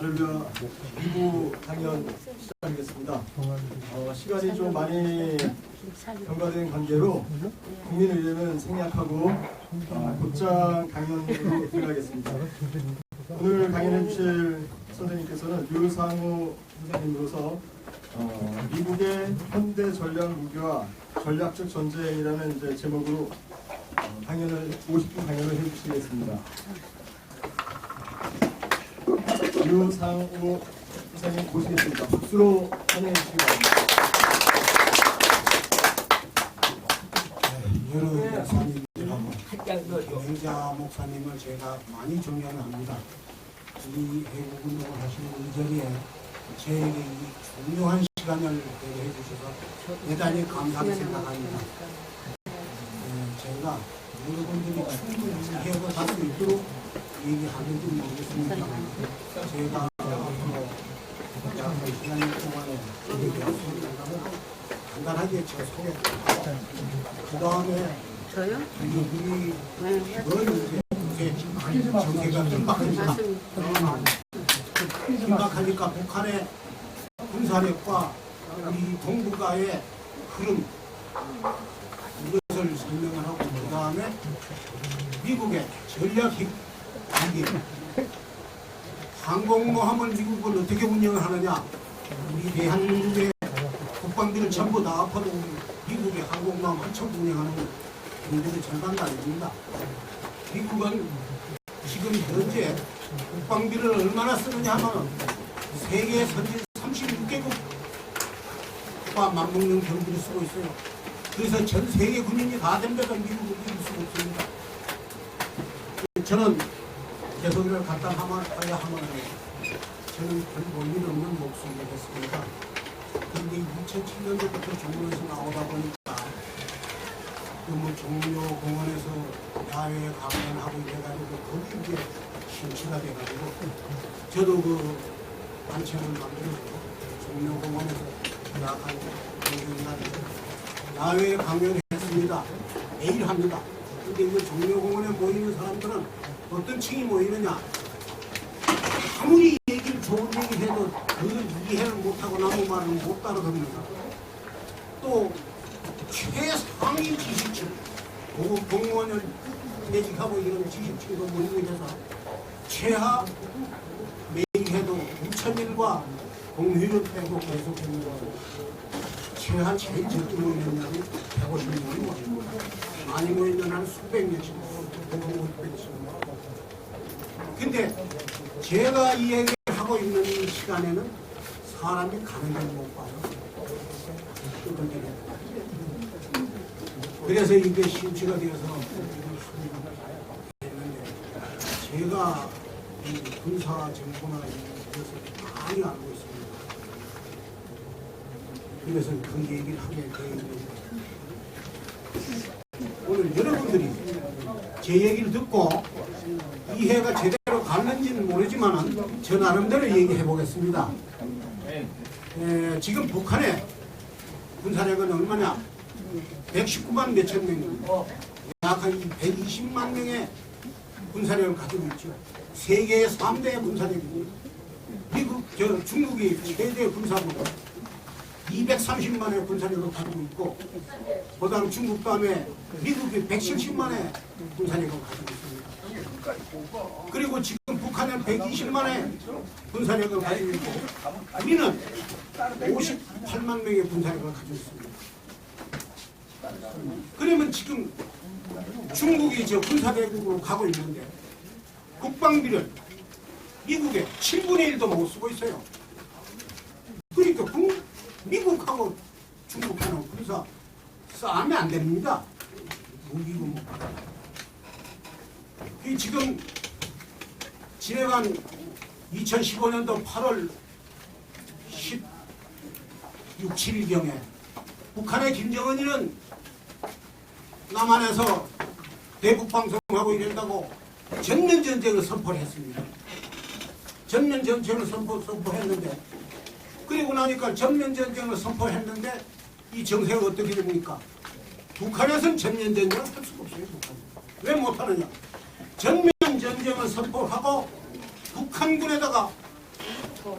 할렐루야 2부 강연 시작하겠습니다. 시간이 좀 많이 경과된 관계로 국민의례는 생략하고 곧장 강연으로 들어가겠습니다. 오늘 강연해 주실 선생님께서는 유상우 선생님으로서 미국의 현대 전략 무기와 전략적 전쟁이라는 이제 제목으로 강연을 50분 강연을 해주시겠습니다. 유상우 선생님 모시겠습니다. 박수로 환영해 주시기 바랍니다. 여러 목사님들하고 경자 목사님을 제가 많이 존경합니다. 이 애국운동을 하시는 이 자리에 저에게 이 중요한 시간을 배려해 주셔서 대단히 감사하게 생각합니다. 제가 여러분들이 충분히 이해가 갈 수 있도록 얘기하는지 모르겠습니다만 제가 앞으로 약 시간 동안에 간단하게 제 소개 그 다음에 우리 정세가 긴박하니까 북한의 군사력과 우리 동북아의 흐름 이것을 설명을 하고 그 다음에 미국의 전략핵 무기 항공모함을 미국은 어떻게 운영을 하느냐, 우리 대한민국의 국방비를 전부 다 합쳐도 미국의 항공모함 한척 운영하는 군대의 절반도 아닙니다. 미국은 지금 현재 국방비를 얼마나 쓰느냐 하면 세계 선진 36개국과 맞먹는 경비를 쓰고 있어요. 그래서 전 세계 군인이 다 된다고 미국은 이길 수가 없습니다. 저는 계속을 갖다 하면 저는 별 볼일 없는 목숨이 됐습니다. 그런데 2007년도부터 종로에서 나오다 보니까 종로공원에서 야외 강연하고 이래가지고 거기 이제 심취가 돼가지고 저도 그 단체를 만들어서 종로공원에서 약한 야외 강연했습니다. 매일 합니다. 근데 이제 종로공원에 모이는 사람들은 어떤 층이 모이느냐, 아무리 얘기를 좋은 얘기 해도 그 이해를 못하고 남의 말을 못 따라듣는다. 또 최상위 지식층, 고급 공무원을 매직하고 이런 지식층도 모이고 있어서 최하 매일 해도 2,000일과 공휴일 빼고 계속 했는데 최하 제일 적게 모이는 날이 150명이 모입니다. 많이 모이는 날은 수백 명씩 근데 제가 이 얘기를 하고 있는 시간에는 사람이 가는 걸 못 봐요. 그래서 이게 심취가 되어서 했는데 제가 이 군사 정보나 이것을 많이 알고 있습니다. 그래서 그 얘기를 하게 되었는데 오늘 여러분들이 제 얘기를 듣고 이해가 제대로 갔는지는 모르지만 저 나름대로 얘기해 보겠습니다. 지금 북한의 군사력은 얼마냐? 119만 몇천 명입니다. 약 한 120만 명의 군사력을 가지고 있죠. 세계의 3대 군사력입니다. 중국이 최대 군사국가 230만의 군사력을 가지고 있고, 그 다음 중국 다음에 미국이 170만의 군사력을 가지고 있습니다. 그리고 지금 북한은 120만의 군사력을 가지고 있고, 우리는 58만 명의 군사력을 가지고 있습니다. 그러면 지금 중국이 저 군사대국으로 가고 있는데 국방비를 미국의 7분의 1도 못 쓰고 있어요. 그러니까 미국하고 중국하고 군사 싸우면 안 됩니다. 무기고 지금 지내간 2015년도 8월 16, 17일경에 북한의 김정은이는 남한에서 대북방송하고 이런다고 전면전쟁을 선포를 했습니다. 전면전쟁을 선포했는데, 그리고 나니까 전면전쟁을 선포했는데 이 정세가 어떻게 됩니까? 북한에서는 전면전쟁을 할 수가 없어요. 북한. 왜 못하느냐? 전면전쟁을 선포하고 북한군에다가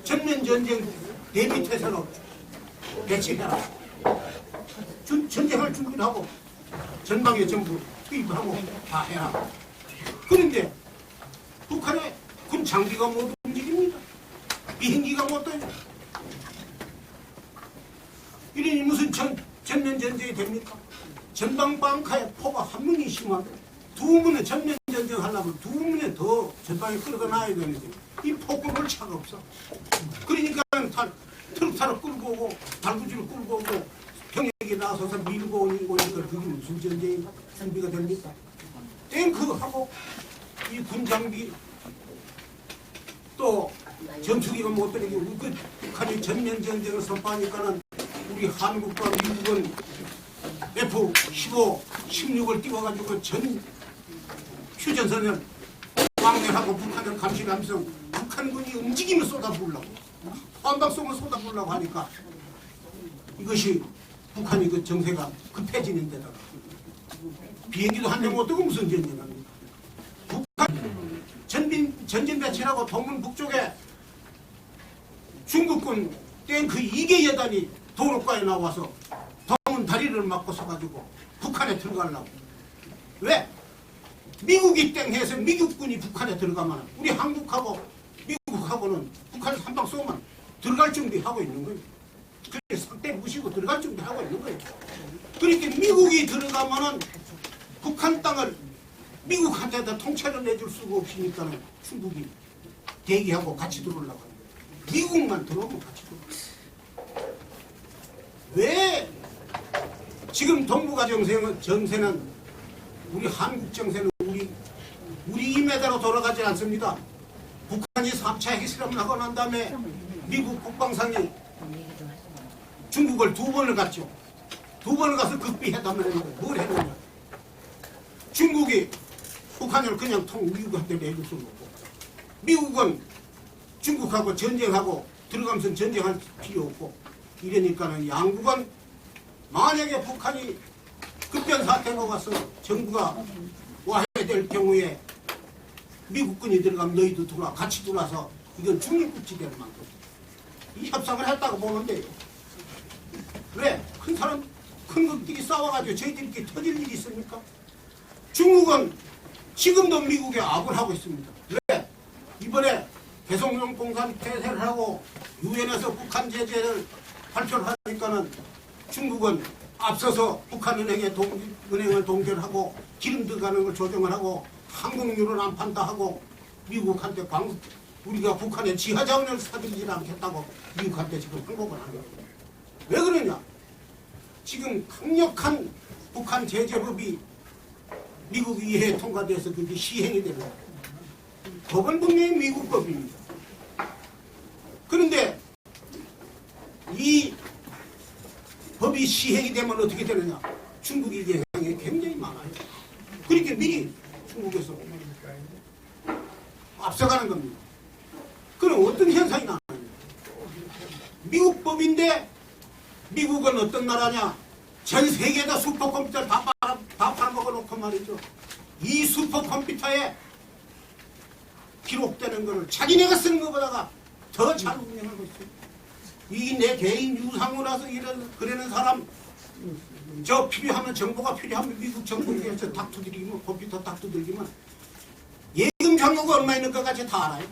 전면전쟁 대비태세로 대책해라. 전쟁할 준비를 하고 전방에 전부 투입하고 다 해라. 그런데 북한의 군 장비가 못 움직입니다. 비행기가 못 다녀. 이러니 무슨 전면전쟁이 됩니까? 전방방카에 포가 한 명이 심하고 두 문에 전면전쟁 하려면 두 문에 더 전방에 끌어다 놔야 되는데 이 폭격을 차가 없어. 그러니까 트럭 타러 끌고 오고 달구지를 끌고 오고 병력이 나서서 밀고 오니까 그게 무슨 전쟁이 준비가 됩니까? 탱크하고 이 군장비 또 전투기가 못 되는 게 북한이 전면전쟁을 선포하니까는 우리 한국과 미국은 F-15, 16을 띄워가지고 전 휴전선을 왕래하고 북한을 감시하면서 북한군이 움직이면 쏟아부으려고 한방송을 쏟아부으려고 하니까 이것이 북한이 그 정세가 급해지는 데다가 비행기도 한 대 못 뜨고 무슨 전쟁합니까? 북한 전진 배치라고 동문 북쪽에 중국군 탱크 2개 여단이 도로가에 나와서 동문 다리를 막고 서가지고 북한에 들어가려고. 왜? 미국이 땡해서 미국군이 북한에 들어가면 우리 한국하고 미국하고는 북한을 한 방 쏘면 들어갈 준비하고 있는 거예요. 그래서 상대 무시고 들어갈 준비하고 있는 거예요. 그렇게 미국이 들어가면은 북한 땅을 미국한테다 통째로 내줄 수가 없으니까는 중국이 대기하고 같이 들어오려고 하는 거예요. 미국만 들어오면 같이 들어오고. 왜 지금 동북아 정세는 우리 한국 정세는 우리 임에대로 돌아가지 않습니다. 북한이 3차 핵실험을 하고 난 다음에 미국 국방상이 중국을 2번을 갔죠. 2번을 가서 극비 회담을 했는데 뭘 했느냐. 중국이 북한을 그냥 미국한테 내줄 수는 없고 미국은 중국하고 전쟁하고 들어가면서 전쟁할 필요 없고 이러니까는 양국은 만약에 북한이 급변사태가 와서 정부가 와야 될 경우에 미국군이 들어가면 너희도 들어와 같이 들어와서 이건 중립국지대를 만들어. 이 협상을 했다고 보는데 왜? 큰 것끼리 싸워가지고 저희들끼리 터질 일이 있습니까? 중국은 지금도 미국에 압을 하고 있습니다. 왜? 이번에 개성용 공산 폐쇄를 하고 유엔에서 북한 제재를 발표를 하니까는 중국은 앞서서 북한은행을 동결하고 기름 들어가는 걸 조정을 하고 항공유를 안 판다 하고 미국한테 우리가 북한의 지하자원을 사들이지 않겠다고 미국한테 지금 항복을 하는 거예요. 왜 그러냐? 지금 강력한 북한 제재법이 미국 의회에 통과돼서 그게 시행이 되는 거예요. 법은 분명히 미국 법입니다. 그런데 이 법이 시행이 되면 어떻게 되느냐? 중국의 영향이 굉장히 많아요. 그렇게 미리 중국에서 앞서가는 겁니다. 그럼 어떤 현상이 나느냐? 미국 법인데 미국은 어떤 나라냐? 전 세계에다 슈퍼컴퓨터를 다 팔아먹어 놓고 말이죠. 이 슈퍼컴퓨터에 기록되는 것을 자기네가 쓰는 것보다가 더 잘 운영하고 있어요. 이 내 개인 유상으로서 그러는 사람 저 필요하면 정보가 필요하면 미국 정부에서 딱 두드리면 컴퓨터 딱 두드리면 예금 잔고가 얼마 있는 것 같이 다 알아요.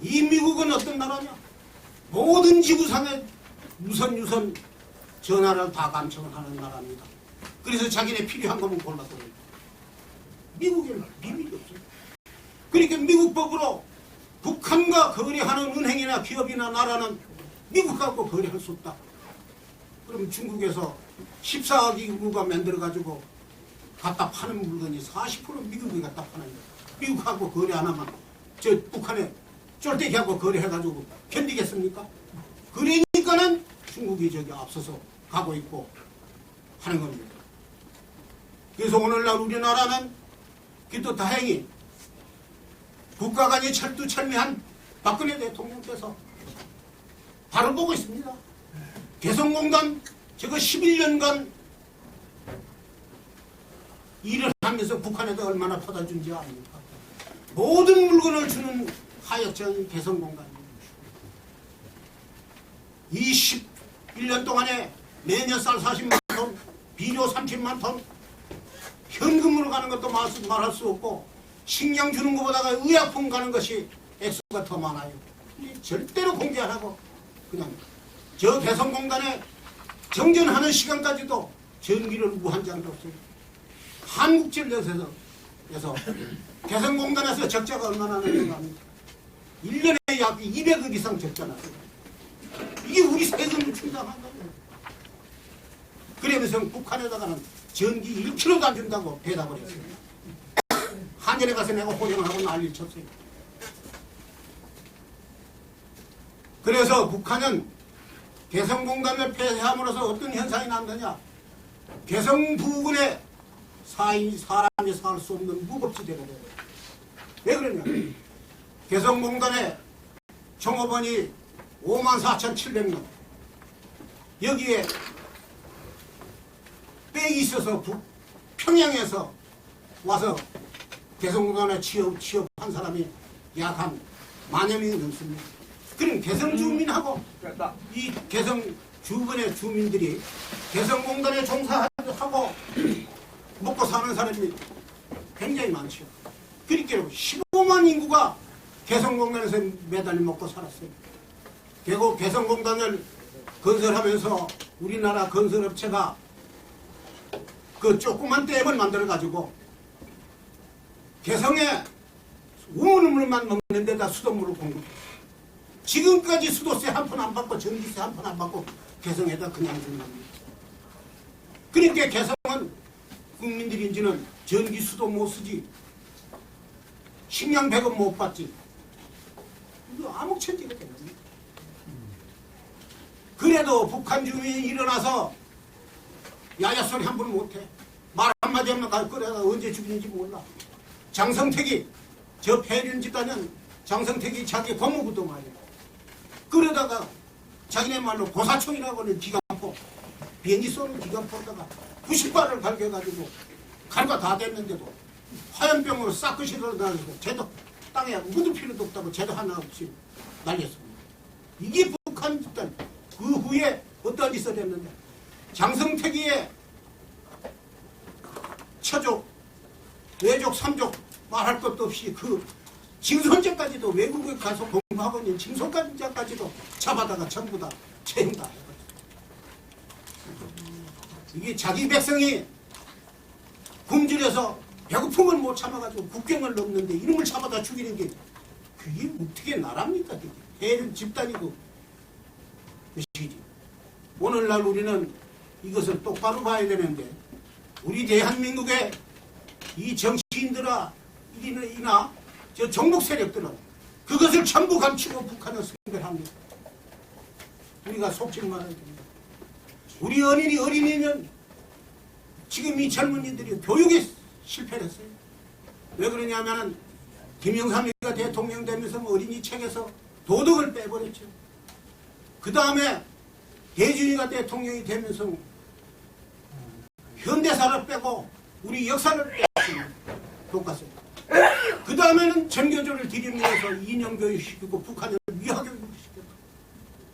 이 미국은 어떤 나라냐? 모든 지구상의 유선 전화를 다 감청을 하는 나라입니다. 그래서 자기네 필요한 거면 골라서 미국에는 비밀이 없어요. 그러니까 미국 법으로 북한과 거래하는 은행이나 기업이나 나라는 미국하고 거래할 수 없다. 그럼 중국에서 14억 인구가 만들어가지고 갖다 파는 물건이 40% 미국이 갖다 파는 거예요. 미국하고 거래 안 하면 저 북한에 쫄대기하고 거래해가지고 견디겠습니까? 그러니까는 중국이 저기 앞서서 가고 있고 하는 겁니다. 그래서 오늘날 우리나라는 그래도 다행히 국가 간의 철두철미한 박근혜 대통령께서 바로 보고 있습니다. 개성공단 저거 11년간 일을 하면서 북한에다 얼마나 퍼다 준지 아닙니까? 모든 물건을 주는 하역장 개성공단입니다. 21년 동안에 매년 쌀 40만 톤, 비료 30만 톤, 현금으로 가는 것도 말할 수 없고 식량 주는 것보다가 의약품 가는 것이 액수가 더 많아요. 절대로 공개 안 하고 그냥 저 개성공단에 정전하는 시간까지도 전기를 무한장 줬어요. 한국전력에서 개성공단에서 적자가 얼마나 나는가 합니다. 1년에 약 200억 이상 적자 났어요. 이게 우리 세금을 충당한 거예요. 그러면서 북한에다가는 전기 1kg도 안 준다고 대답을 했어요. 한전에 가서 내가 호령하고 난리를 쳤어요. 그래서 북한은 개성공단을 폐쇄함으로써 어떤 현상이 난다냐. 개성 부근에 사람이 살 수 없는 무법지대가 되어요. 왜 그러냐. 개성공단에 종업원이 54,700명. 여기에 빽이 있어서 평양에서 와서 개성공단에 취업한 사람이 약 한 10,000여 명이 넘습니다. 그럼 개성 주민하고 이 개성 주변의 주민들이 개성공단에 종사하고 먹고 사는 사람이 굉장히 많죠. 그러니까 15만 인구가 개성공단에서 매달 먹고 살았어요. 결국 개성공단을 건설하면서 우리나라 건설업체가 그 조그만 댐을 만들어가지고 개성에 우물물만 먹는 데다 수돗물을 공급했어요. 지금까지 수도세 한 푼 안 받고 전기세 한 푼 안 받고 개성에다 그냥 준 겁니다. 그러니까 개성은 국민들이 이제는 전기 수도 못 쓰지, 식량 배급 못 받지. 이거 암흑천지가 되는 겁니다. 그래도 북한 주민이 일어나서 야야소리 한 번 못해. 말 한마디 하면 그래가 언제 죽이는지 몰라. 장성택이 저 폐륜 집단은 장성택이 자기 법무부도 말이야. 그러다가 자기네 말로 고사총이라고는 기관포, 비행기 쏘는 기관포다가 90발을 갈겨가지고 칼과 다 됐는데도 화염병으로 싹그시러 다니고 쟤도 땅에 묻을 필요도 없다고 쟤도 하나 없이 날렸습니다. 이게 북한 집단. 그 후에 어떠한 짓을 했는데 장성택이의 처족, 외족, 삼족 말할 것도 없이 그 징손자까지도 외국에 가서 공부하고 있는 징손자까지도 잡아다가 전부 다 채용 다 해버렸어요. 이게 자기 백성이 굶주려서 배고픔을 못 참아가지고 국경을 넘는데 이놈을 잡아다 죽이는 게 그게 어떻게 나랍니까? 해를 집단이고 것이지. 오늘날 우리는 이것을 똑바로 봐야 되는데 우리 대한민국의 이 정치인들이나 저 정복 세력들은 그것을 전부 감추고 북한을 선별합니다. 우리가 속지 말아야 됩니다. 우리 어린이는 지금 이 젊은이들이 교육에 실패를 했어요. 왜 그러냐면은 김영삼이가 대통령 되면서 어린이 책에서 도덕을 빼버렸죠. 그 다음에 대준이가 대통령이 되면서 현대사를 빼고 우리 역사를 뺐습니다. 교과서에. 그 다음에는 전교조를 들이밀어서 이념교육시키고 북한을 미화교육시켰다.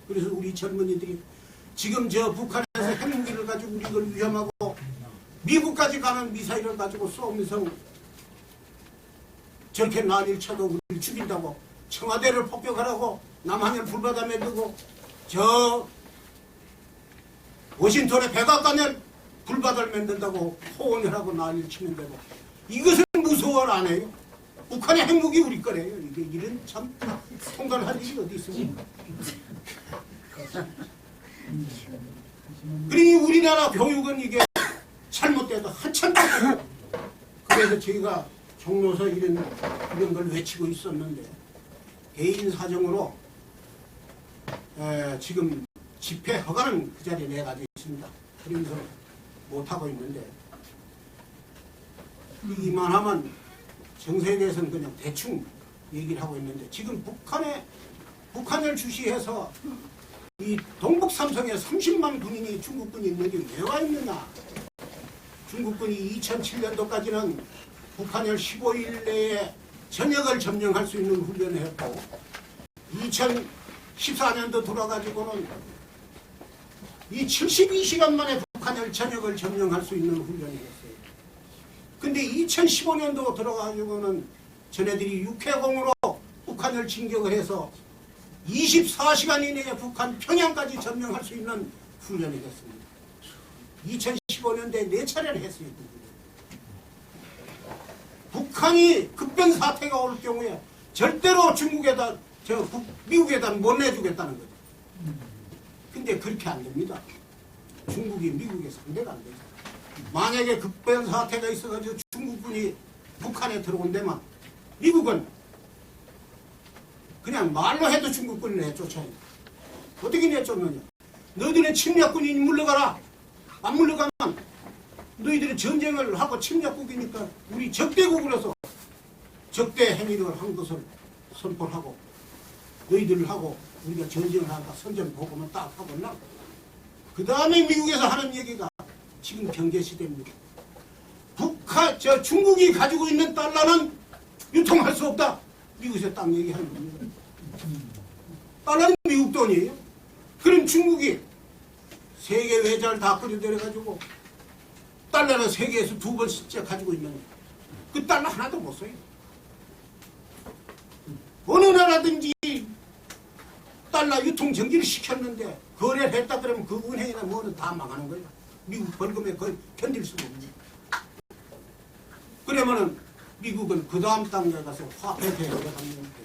그래서 우리 젊은이들이 지금 저 북한에서 핵무기를 가지고 우리를 위험하고 미국까지 가는 미사일을 가지고 쏘면서 저렇게 난리를 쳐도 우리를 죽인다고 청와대를 폭격하라고 남한을 불바다에 두고 저 워싱턴에 백악관을 불바다를 만든다고 호언을 하고 난리를 치는데도 이것을 무서워를 안 해요. 북한의 핵무기 우리 거래요. 이게 이런 참 통달할 일이 어디 있습니까? 그러니 우리나라 교육은 이게 잘못돼도 한참 바뀌고 그래서 저희가 종로서 이런 걸 외치고 있었는데 개인 사정으로 지금 집회 허가는 그 자리에 내가지고 있습니다. 그러면서 못하고 있는데 이만하면 정세에 대해서는 그냥 대충 얘기를 하고 있는데 지금 북한을 주시해서 이 동북 삼성에 30만 군인이 중국군이 있는데 왜 와 있느냐. 중국군이 2007년도까지는 북한을 15일 내에 전역을 점령할 수 있는 훈련을 했고 2014년도 들어가지고는 이 72시간 만에 북한을 전역을 점령할 수 있는 훈련을 했어요. 근데 2015년도 들어가지고는 저네들이 육해공으로 북한을 진격을 해서 24시간 이내에 북한 평양까지 점령할 수 있는 훈련을 했습니다. 2015년도에 4차례를 했어요. 북한이 급변 사태가 올 경우에 절대로 중국에다 미국에다 못 내주겠다는 거죠. 근데 그렇게 안 됩니다. 중국이 미국의 상대가 안 되죠. 만약에 급변 사태가 있어가지고 중국군이 북한에 들어온다면 미국은 그냥 말로 해도 중국군을 내쫓아요. 어떻게 내쫓느냐? 너희들의 침략군이 물러가라. 안 물러가면 너희들이 전쟁을 하고 침략국이니까 우리 적대국으로서 적대 행위를 한 것을 선포하고 너희들을 하고 우리가 전쟁을 한다. 선전 보고만 딱 하고 나. 그 다음에 미국에서 하는 얘기가 지금 경제시대입니다. 중국이 가지고 있는 달러는 유통할 수 없다. 미국에서 딱 얘기하는 겁니다. 달러는 미국 돈이에요. 그럼 중국이 세계 외자를 다 끌어들여가지고 달러는 세계에서 2번째 가지고 있는 그 달러 하나도 못 써요. 어느 나라든지 달러 유통 정지를 시켰는데 거래를 했다 그러면 그 은행이나 뭐는 다 망하는 거예요. 미국 벌금에 거의 견딜 수가 없는 거예요. 그러면은 미국은 그 다음 단계에 가서 화폐 대회를 하는 거예요.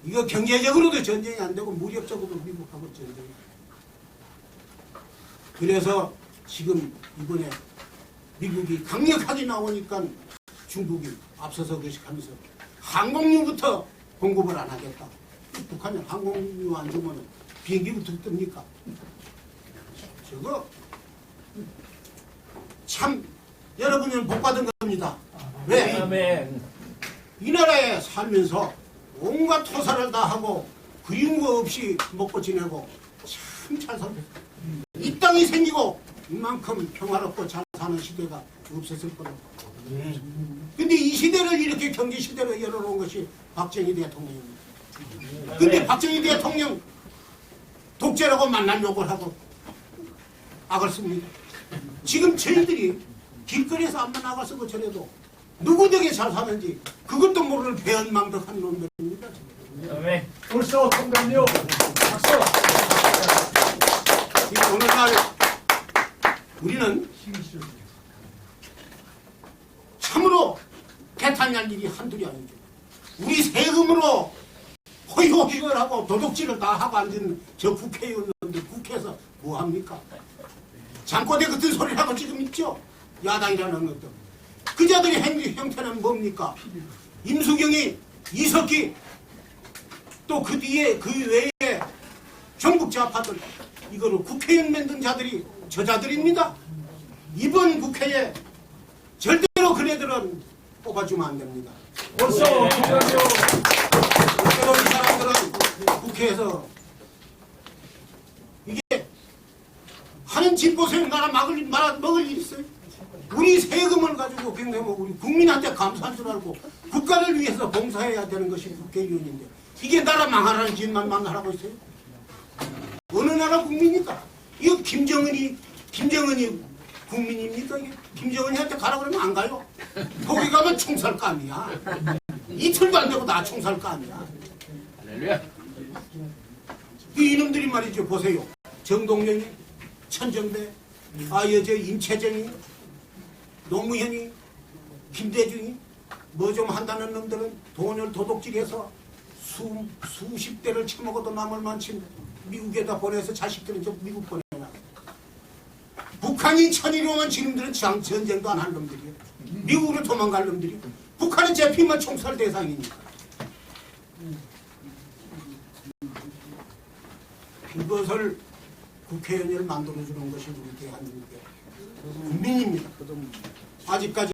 이거 경제적으로도 전쟁이 안 되고 무력적으로도 미국하고 전쟁이. 그래서 지금 이번에 미국이 강력하게 나오니까 중국이 앞서서 의식하면서 항공유부터 공급을 안 하겠다. 북한은 항공유 안 주면 비행기부터 뜹니까? 저거 참 여러분은 복 받은 겁니다. 왜? 아멘. 이 나라에 살면서 온갖 토사를 다 하고 그리운 거 없이 먹고 지내고 참 잘 살았어요. 이 땅이 생기고 이만큼 평화롭고 잘 사는 시대가 없었을 거라고. 근데 이 시대를 이렇게 경제 시대로 열어놓은 것이 박정희 대통령입니다. 근데 박정희 대통령 독재라고 만난 욕을 하고 악을 씁니다. 지금 저희들이 길거리에서 안만 악을 쓰고 저래도 누구 덕에 잘 사는지 그것도 모르는 배은망덕한 놈들입니다. 아멘. 벌써 통감요. 박수. 지금 오늘날 우리는 참으로 개탄할 일이 한둘이 아니죠. 우리 세금으로 호의호식을 하고 도둑질을 다 하고 앉은 저 국회의원들 국회에서 뭐합니까? 잠꼬대 같은 소리를 하고 지금 있죠. 야당이라는 것도. 그 자들의 형태는 뭡니까? 임수경이, 이석기, 또 그 뒤에 그 외에 전국 좌파들, 이거를 국회의원 만든 자들이 저자들입니다. 이번 국회에 절대로 그네들은 뽑아주면 안 됩니다. 벌써 통감요. 절대로 이 사람들은 국회에서 이게 하는 짓 보세요. 나라 먹을 일 있어요? 우리 세금을 가지고 굉장히 우리 국민한테 감사할 줄 알고 국가를 위해서 봉사해야 되는 것이 국회의원인데 이게 나라 망하라는 짓만 하고 있어요. 어느 나라 국민입니까? 이거 김정은이 국민입니까? 이게 김정은이한테 가라 그러면 안 가요. 거기 가면 총살감이야. 이틀도 안 되고 나 총살감이야. 할렐루야. 이놈들이 말이죠. 보세요. 정동영이, 천정배, 임채정이, 노무현이, 김대중이 뭐 좀 한다는 놈들은 돈을 도둑질해서 수십 대를 처먹어도 남을 많지 미국에다 보내서 자식들은 좀 미국 보내나. 북한이 천일이 오면 지금들은 전쟁도 안 할 놈들이에요. 미국으로 도망갈 놈들이. 북한은 잡히면 총살 대상이니까. 이것을 국회의원을 만들어주는 것이 우리 대한민국의 국민입니다. 아직까지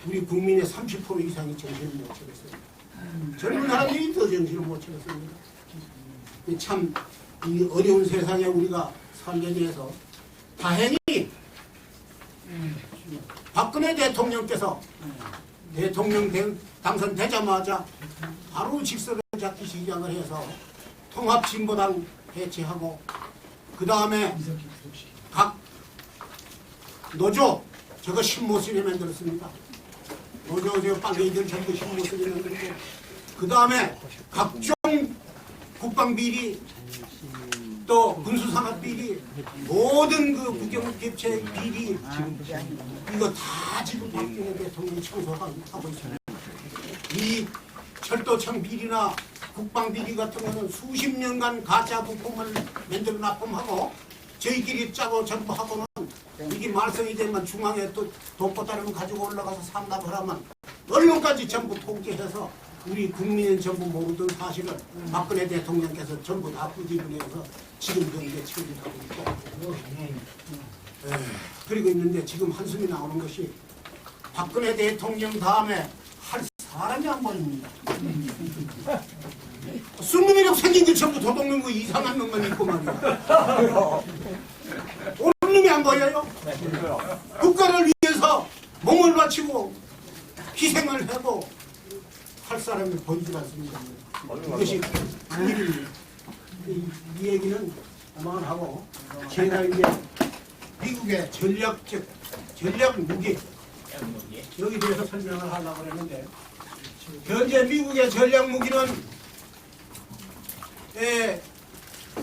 우리 국민의 30% 이상이 정신을 못 차렸어요. 젊은 사람들이 더 정신을 못 차렸습니다. 참 이 어려운 세상에 우리가 살게 돼서 다행히 박근혜 대통령께서 대통령 당선되자마자 바로 직선을 잡기 시작을 해서 통합진보당 해체하고 그 다음에 각 노조 저거 신모습에 만들었습니다. 노조 저 빨갱이들 전부 신모습에 만들고 그 다음에 각종 국방비리 또 군수산업비리 모든 그 국경개체 비리 이거 다 지금 박근혜 대통령이 청소하고 있습니다. 이 철도청 비리나 국방비리 같은 거는 수십 년간 가짜 부품을 만들어 납품하고 저희끼리 짜고 전부 하고는 이게 말썽이 되면 중앙에 또 독보다리를 가지고 올라가서 상납을 하면 언론까지 전부 통제해서 우리 국민은 전부 모르던 사실을 박근혜 대통령께서 전부 다 부지런해서 지금도 이제 처리하고 있고 그리고 있는데 지금 한숨이 나오는 것이 박근혜 대통령 다음에 할 사람이 안 보입니다. 쑥놈이라고 생긴 게 전부 도둑놈 거 이상한 놈만 있고 말이야. 옳은 놈이 안 보여요? 국가를 위해서 몸을 바치고 희생을 하고 할 사람이 보이지 않습니다. 이것이 일입니다. 이 얘기는 그만하고 제가 이제 미국의 전략 무기 여기 대해서 설명을 하려고 했는데 현재 미국의 전략 무기는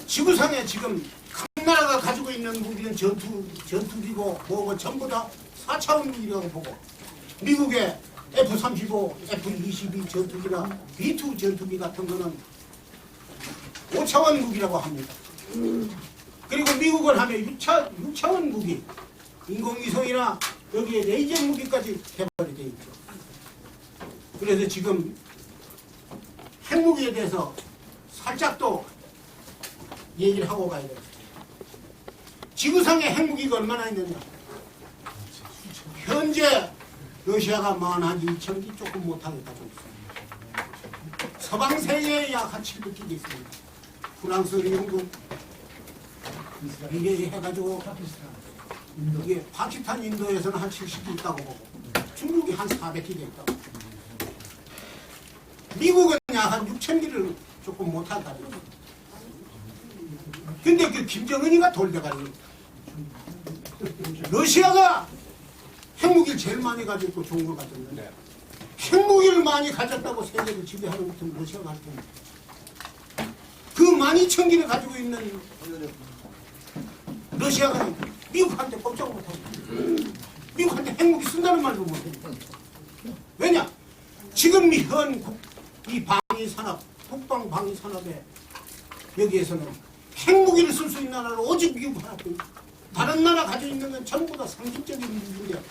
지구상에 지금 각 나라가 가지고 있는 무기는 전투기고 뭐고 전부 다 4차원 무기라고 보고 미국의 F-35, F-22 전투기나 B-2 전투기 같은 거는 5차원 무기라고 합니다. 그리고 미국은 하면 6차원 무기, 인공위성이나 여기에 레이저 무기까지 개발이 되어 있죠. 그래서 지금 핵무기에 대해서 살짝 또 얘기를 하고 가야 돼요. 지구상에 핵무기가 얼마나 있느냐. 현재 러시아가 한 2,000기 조금 못하게 가지고 있습니다. 서방 세계에 약 한 700기가 있습니다. 프랑스, 영국, 이게 해가지고 이게 파키스탄, 인도에서는 한 70기 있다고 보고 중국이 한 400기가 있다고. 미국은 약 한 6,000기를 조금 못하게 가지고 있습니다. 근데 그 김정은이가 돌려가지고 러시아가 핵무기를 제일 많이 가지고 있고 좋은 걸 가졌는데 핵무기를 많이 가졌다고 세계를 지배하는 것은 러시아가 할 텐데 그 12,000기를 가지고 있는 러시아가 미국한테 꼼짝 못하고 미국한테 핵무기 쓴다는 말도 못해. 왜냐? 지금 이 방위산업, 국방 방위산업에 여기에서는 핵무기를 쓸 수 있는 나라는 오직 미국 하나뿐. 다른 나라 가지고 있는 건 전부 다 상식적인 무기인데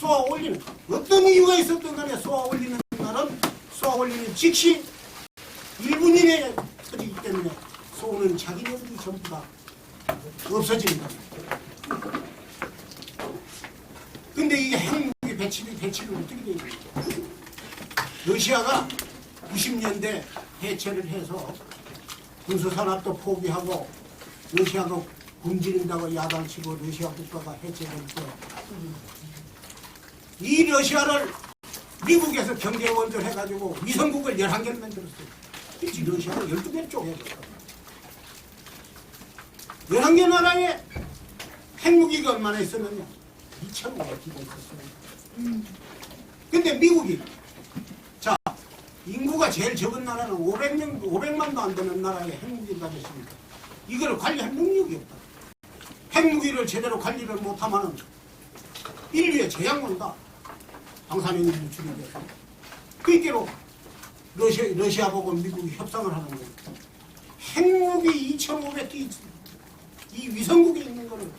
쏘아 올리는 어떤 이유가 있었던 간에 쏘아 올리는 날은 쏘아 올리는 즉시 1분 이내에 터지기 때문에 쏘는 자기네들이 전부 다 없어집니다. 근데 이게 핵무기 배치를 어떻게 되어 있습니까? 러시아가 90년대 해체를 해서 군수산업도 포기하고 러시아가 굶주린다고 야단치고 러시아 국가가 해체될 때 이 러시아를 미국에서 경제원조를 해가지고 위성국을 11개를 만들었어요. 그치 러시아가 12개 쪼개졌어. 11개 나라에 핵무기가 얼마나 있었느냐? 2,500기가 있었어요. 근데 미국이 자 인구가 제일 적은 나라는 500만도 안 되는 나라에 핵무기를 가졌습니다. 이걸 관리할 능력이 없다. 핵무기를 제대로 관리를 못하면 인류에 재앙 온다. 방사능 유출이 돼서. 그게로 러시아 보고 미국이 협상을 하는 거예요. 핵무기 2,500기 이 위성국에 있는 거를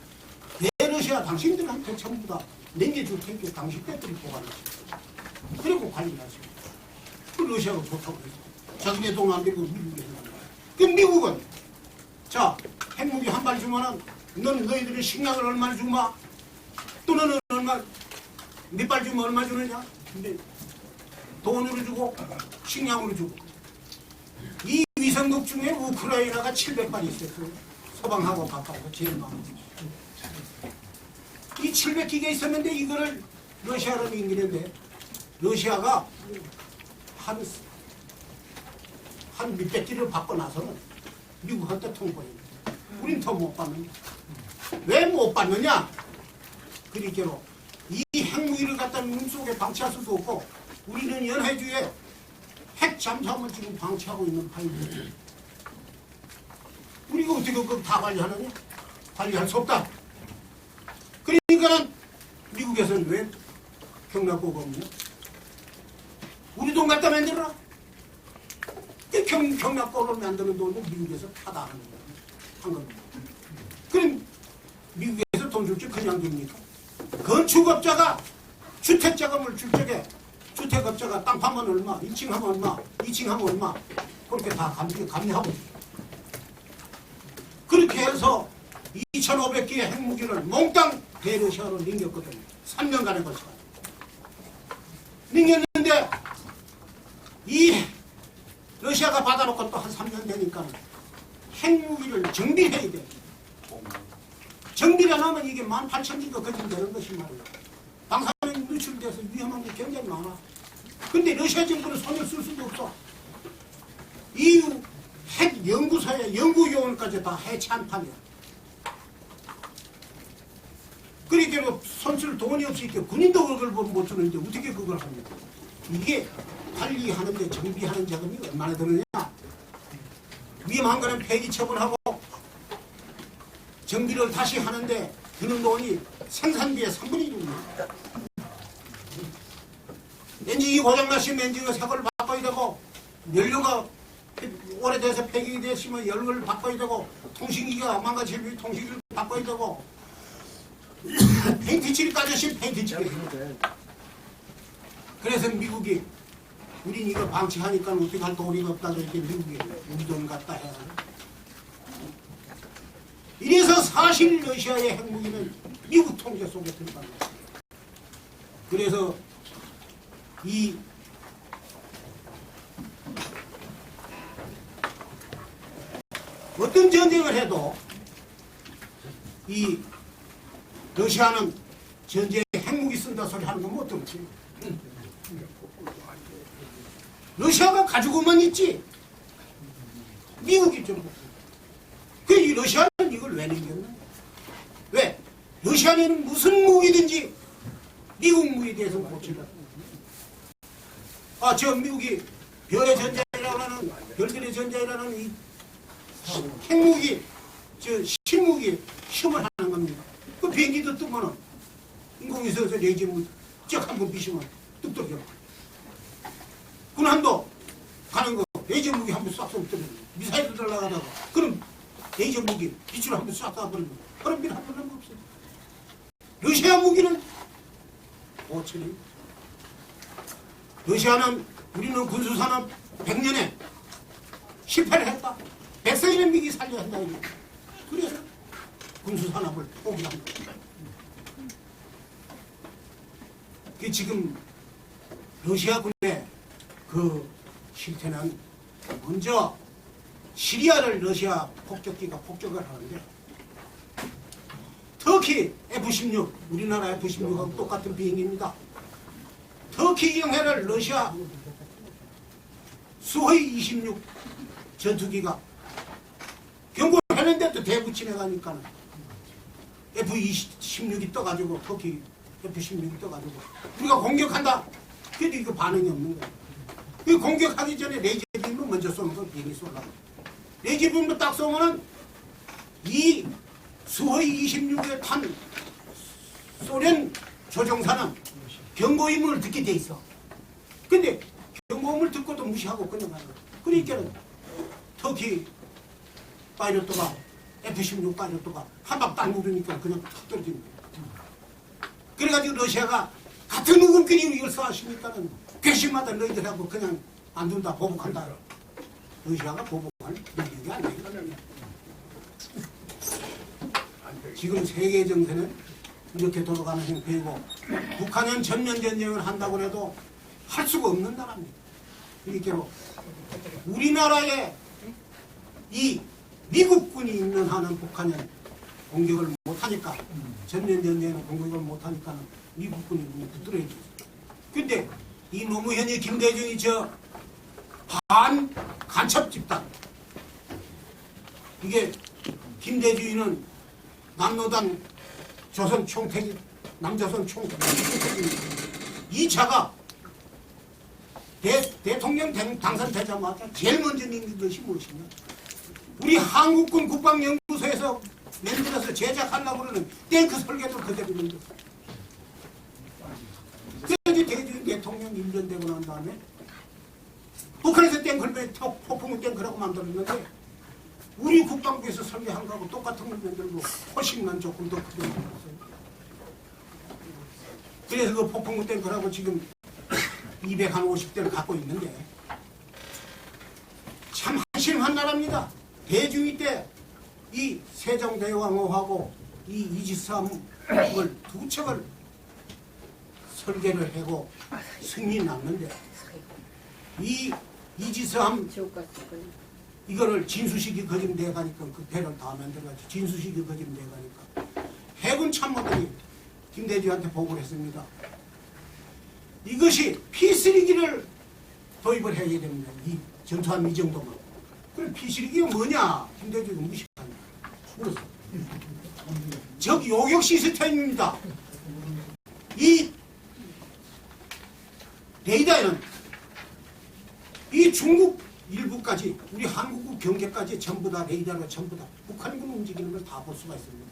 대러시아 당신들한테 전부 다 남겨줄 테니까 당신들이 보관하시고 그리고 관리를 하시고 그 러시아가 좋다고 해서 자기네 돈 안 들고 미국에 있는 거예요. 그 미국은 자 핵무기 한 발 주면은 너희들이 식량을 얼마나 주마 또 너는 얼마 몇 발 주면 얼마 주느냐 근데 돈으로 주고 식량으로 주고 이 위성국 중에 우크라이나가 700발이 있었어요. 서방하고 가까워서 제일 많은 이 700기가 있었는데 이거를 러시아로 인기는데 러시아가 한 몇백 기를 받고 나서는 미국한테 통보합니다. 우린 더 못 받느냐? 왜 못 받느냐? 그러니까 이 핵무기를 갖다 눈속에 방치할 수도 없고 우리는 연해주에 핵 잠수함을 지금 방치하고 있는 판입니다. 우리가 어떻게 그걸 다 관리하느냐? 관리할 수 없다. 그러니까는 미국에서는 왜 경락고가 없냐? 우리 돈 갖다 만들어라. 경락고를 만드는 돈은 미국에서 다 하는 거야. 한 겁니다. 그럼 미국에서 돈 줄 줄 그냥 줍니까? 건축업자가 주택자금을 줄 적에 주택업자가 땅 파면 얼마, 1층 하면 얼마, 2층 하면 얼마 그렇게 다 감리하고 있어요. 그렇게 해서 2,500개의 핵무기를 몽땅 대러시아로 넘겼거든요. 3년간에 걸쳐. 넘겼는데 이 러시아가 받아놓고 또 한 3년 되니까 핵무기를 정비해야 돼. 정비를 안 하면 이게 18,000기가 거짓되는 것이 말이야. 방사능이 누출돼서 위험한 게 굉장히 많아. 근데 러시아 정부는 손을 쓸 수도 없어. EU 핵 연구소의 연구요원까지 다 해체한 판이야. 그러니까 손쓸 돈이 없으니까 군인도 그걸 못 주는데 어떻게 그걸 합니까? 이게 관리하는데 정비하는 자금이 얼마나 드느냐? 위험한 거는 폐기 처분하고 정비를 다시 하는데 드는 돈이 생산비의 3분의 1입니다. 엔진이 고장나시면 엔진의 색을 바꿔야 되고 연료가 오래돼서 폐기됐으면 연료를 바꿔야 되고 통신기가 망가지면 통신기를 바꿔야 되고 페인트칠이 까졌으면 페인트칠이 그래서 미국이 우린 이거 방치하니까 어떻게 할 돈이 없다고 이렇게 미국이 우리 돈 갖다 해야 하나. 이래서 사실 러시아의 핵무기는 미국 통제 속에 들어간 거예요. 그래서 이 어떤 전쟁을 해도 이 러시아는 전쟁에 핵무기 쓴다 소리 하는 건 못 들었지. 러시아가 가지고만 있지. 미국이 좀. 이 러시아는 이걸 왜 남겼나? 왜? 러시아는 무슨 무기든지 미국 무기에 대해서는 고치라. 저 미국이 별의 전쟁이라고 하는 별들의 전쟁이라는 이 핵무기, 신무기 시험을 하는 겁니다. 그 비행기도 뜨면은 인공위성에서 레이저물 쩍 한번 비시면 뚝 떨어져. 군함도 가는 거 레이저 무기 한번 싹 쏘면 떨어져. 미사일도 날아가다가 그럼 레이저 무기 빛을 한번 싹 쏴버리면 그런 일 한 번도 없어요. 러시아 무기는 5천이. 러시아는 우리는 군수산업 100년에 실패를 했다. 100세기는 미기 살려야 한다. 그래서 군수산업을 포기한 거예요. 지금 러시아 군의 그 실태는 먼저 시리아를 러시아 폭격기가 폭격을 하는데 터키 F-16, 우리나라 F-16하고 똑같은 비행기입니다. 터키 영해를 러시아 수호이 26 전투기가 경고를 했는데도 대부침해 가니까 F-16이 떠가지고 터키 F-16이 떠가지고 우리가 공격한다. 그래도 이거 반응이 없는 거야. 그 공격하기 전에 레이저빔을 먼저 쏘는 거 비행기 쏘려고. 레이저빔을 딱 쏘면은 이 수호이 26에 탄 소련 조종사는 경고음을 듣게 돼 있어. 근데 경고음을 듣고도 무시하고 끝나가는 거야. 그러니까 터키 파이러트가 F-16 파이러트가 한 방 딱 누르니까 그냥 탁 떨어지는 거야. 그래가지고 러시아가 같은 우군끼리 이걸 쏘았으니까는 괘씸하다 너희들하고 그냥 안 둔다 보복한다. 러시아가 보복할 능력이 안 돼. 지금 세계 정세는 이렇게 돌아가는 형태이고 북한은 전면 전쟁을 한다고 해도 할 수가 없는 나라입니다. 그러니까 우리나라에 이 미국군이 있는 한은 북한은 공격을 못하니까 전면 전쟁은 공격을 못하니까 미국군이 붙들어야 돼. 근데 이 노무현이 김대중이 저 반 간첩 집단, 이게 김대중이는 남노당 조선 총택이 남조선 총택 2차가 대통령 당선되자마자 제일 먼저 있는 것이 무엇이냐, 우리 한국군 국방연구소에서 만들어서 제작하려고 그러는 탱크 설계도 그대로 만들었어요. 그래서 대중 대통령 1년 되고 난 다음에 북한에서 탱크를 폭풍 탱크라고 만들었는데 우리 국방부에서 설계한 거하고 똑같은 걸 만들고 훨씬만 조금 더 크게 만들었어요. 그래서 그 폭풍 탱크라고 지금 250대를 갖고 있는데 참 한심한 나라입니다. 대중이 때 이 세종대왕호하고 이 이지스함을 두 척을 설계를 하고 승리 났는데 이 이지스함 이거를 진수식이 거짓돼 가니까 그 배를 다 만들어가지고 진수식이 거짓돼 가니까 해군 참모들이 김대중한테 보고를 했습니다. 이것이 P3기를 도입을 해야 됩니다. 이 전투함 이 정도만. 그럼 P3기가 뭐냐? 김대중이 무식하냐? 물었어. 적 요격 시스템입니다. 이 레이더에는 이 중국 일부까지 우리 한국 경계까지 전부 다 레이더로 전부 다 북한군 움직이는 걸 다 볼 수가 있습니다.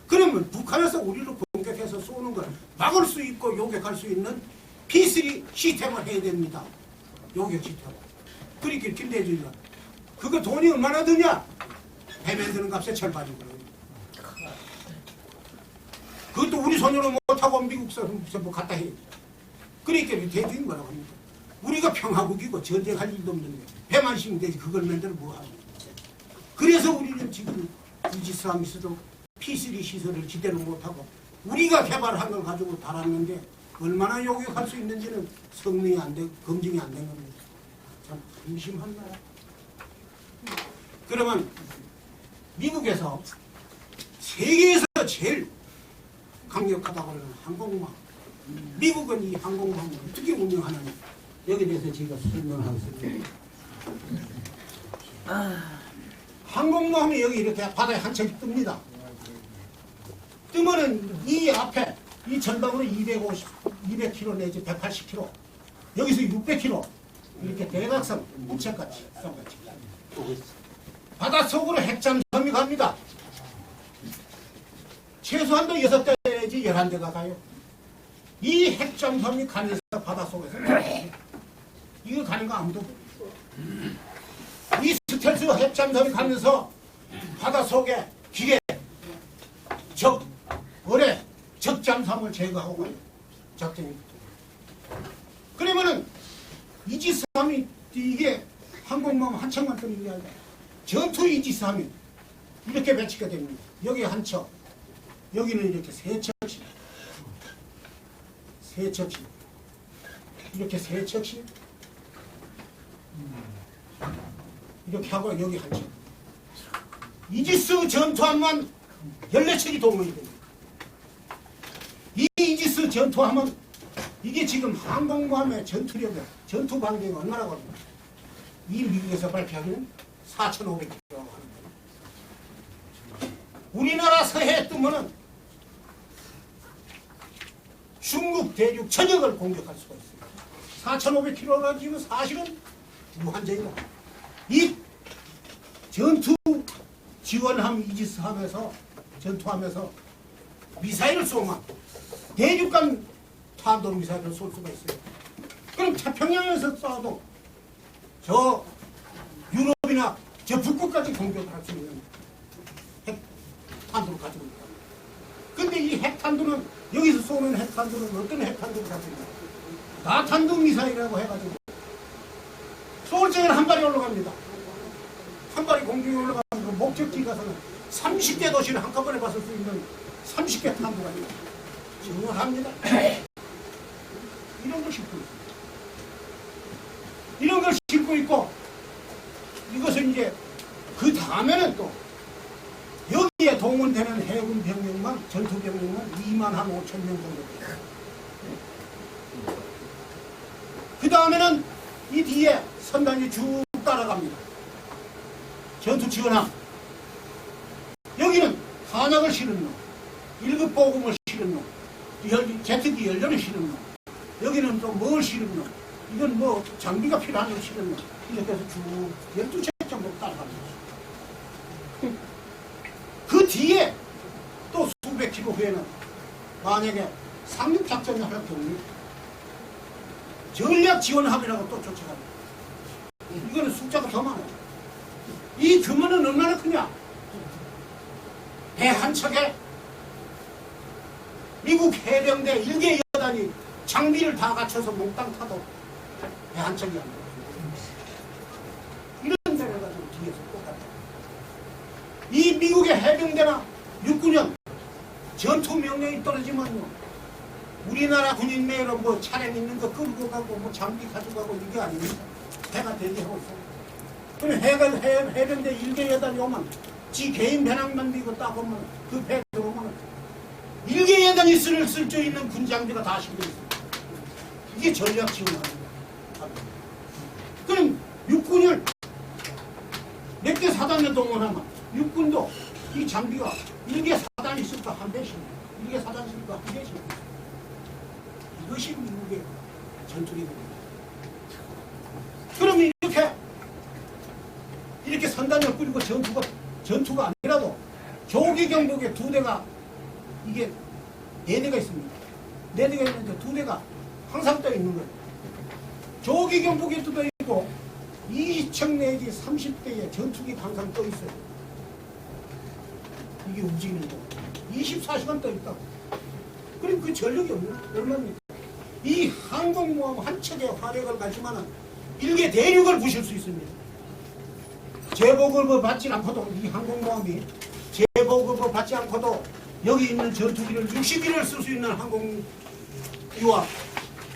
그러면 북한에서 우리를 공격해서 쏘는 걸 막을 수 있고 요격할 수 있는 P3 시스템을 해야 됩니다. 요격 시스템. 그러니까 김대중이가 그거 돈이 얼마나 드냐? 배 만드는 값의 절반이거든요. 그것도 우리 손으로 못하고 미국 전부 갖다 해야지. 그러니까 대중이 뭐라고 합니까? 우리가 평화국이고 전쟁할 일도 없는데 배만 씌우면 되지 그걸 만들어 뭐하고. 그래서 우리는 지금 이지스함에서도 P3 시설을 제대로 못하고 우리가 개발한 걸 가지고 달았는데 얼마나 요격할 수 있는지는 성능이 안 되고 검증이 안 된 겁니다. 참 심심한 나라. 그러면 미국에서 세계에서 제일 강력하다고 하는 항공모함, 미국은 이 항공모함을 어떻게 운영하느냐, 여기에 대해서 제가 설명하겠습니다. 항공모함이 여기 이렇게 바다에 한 척이 뜹니다. 뜨면은 이 앞에 이 전방으로 200km 내지 180km, 여기서 600km 이렇게 대각선 우체같이 쌍같이 바닷속으로 핵잠수함이 갑니다. 최소한도 6대 내지 11대가 가요. 이 핵잠수함이 가면서 바닷속에서 이거 가는 거 아무도 이 스텔스 핵잠수함이 가면서 바닷속에 기계 어뢰 적잠수함을 제거하고 가요. 작전이. 그러면은 이지스함이 이게 항공모함 한 척만 뜨는 게 아니라 전투 이지스함이 이렇게 배치가 됩니다. 여기 한 척, 여기는 이렇게 세 척씩, 이렇게 세 척씩, 이렇게 하고 여기 한 척. 이지스 전투함만 14척이 동원이 됩니다. 이 이지스 전투함은 이게 지금 항공모함의 전투력이, 전투 반경이 얼마나 걸립니까? 이 미국에서 발표하기는 4,500km라고 하는 거예요. 우리나라 서해에 뜨면은 중국 대륙 전역을 공격할 수가 있어요. 4,500km라 지금 사실은 무한정이다. 이 전투 지원함 이지스함에서 전투하면서 미사일을 쏘면 대륙간 탄도 미사일을 쏠 수가 있어요. 그럼 태평양에서 쏴도 저 유럽이나 저 북극까지 공격을 할 수 있는 핵탄두를 가지고 있다. 근데 이 핵탄두는 여기서 쏘는 핵탄두는 어떤 핵탄두를 가지고 있다. 다탄두 미사일이라고 해가지고 쏠 적에는 한 발이 올라갑니다. 한 발이 공중에 올라가면 목적지 가서는 30개 도시를 한꺼번에 봤을 수 있는 30개 탄두가 있다. 정확합니다. 이런 걸 싣고 있습니다. 이런 걸 싣고 있고, 이것은 이제 그 다음에는 또 여기에 동원되는 해군 병력만, 전투 병력만 2만 한 5천 명 정도 돼요. 다음에는 이 뒤에 선단이 쭉 따라갑니다. 전투 지원함. 여기는 탄약을 실은 놈, 1급 보급을 실은 놈, 제트기 연료를 실은 놈, 여기는 또 뭘 실은 놈, 이건 뭐 장비가 필요한 걸 실은 놈. 이렇게 해서 쭉 12채 정도 따라갑니다. 그 뒤에 또 수백 킬로 후에는 만약에 상륙작전을 할 경우에 전략 지원함이라고 또 쫓아갑니다. 이거는 숫자가 더 많아요. 이 규모는 얼마나 크냐? 배 한 척에 미국 해병대 1개 여단이 장비를 다 갖춰서 몽땅 타도 배 한 척이 안 돼요. 이런 데를 가지고 뒤에서 똑같아요. 이 미국의 해병대나 육군형 전투 명령이 떨어지면요, 우리나라 군인 매로 뭐 차량 있는 거 끌고 가고 뭐 장비 가져가고 이게 아닙니다. 해가 대기하고 있어요. 그럼 해병대 1개 여단이 오면 지 개인 배낭만 들고 딱 오면 그 배 들어오면 1개 여단이 쓸 수 있는 군장비가 다 실려 있어요. 이게 전략 지원합니다. 그럼 육군을 몇 개 사단에 동원하면 육군도 이 장비가 1개 사단 있을까 한 대씩, 1개 사단 있을까 한 대씩. 이것이 미국의 전투기입니다. 그러면 이렇게 선단을 꾸리고 전투가 아니라도 조기 경보기 2대가 이게 4대가 있습니다. 4대가 있는데 2대가 항상 떠 있는 거예요. 조기 경보기도 떠 있고 20척 내지 30대의 전투기 항상 떠 있어요. 이게 움직이는 거. 24시간 떠 있다고. 그럼 그 전력이 얼마입니까? 이 항공모함 한 척의 화력을 가지만은 1개 대륙을 부실 수 있습니다. 재보급을 받지 않고도 이 항공모함이 재보급을 받지 않고도 여기 있는 전투기를 60일을 쓸 수 있는 항공기와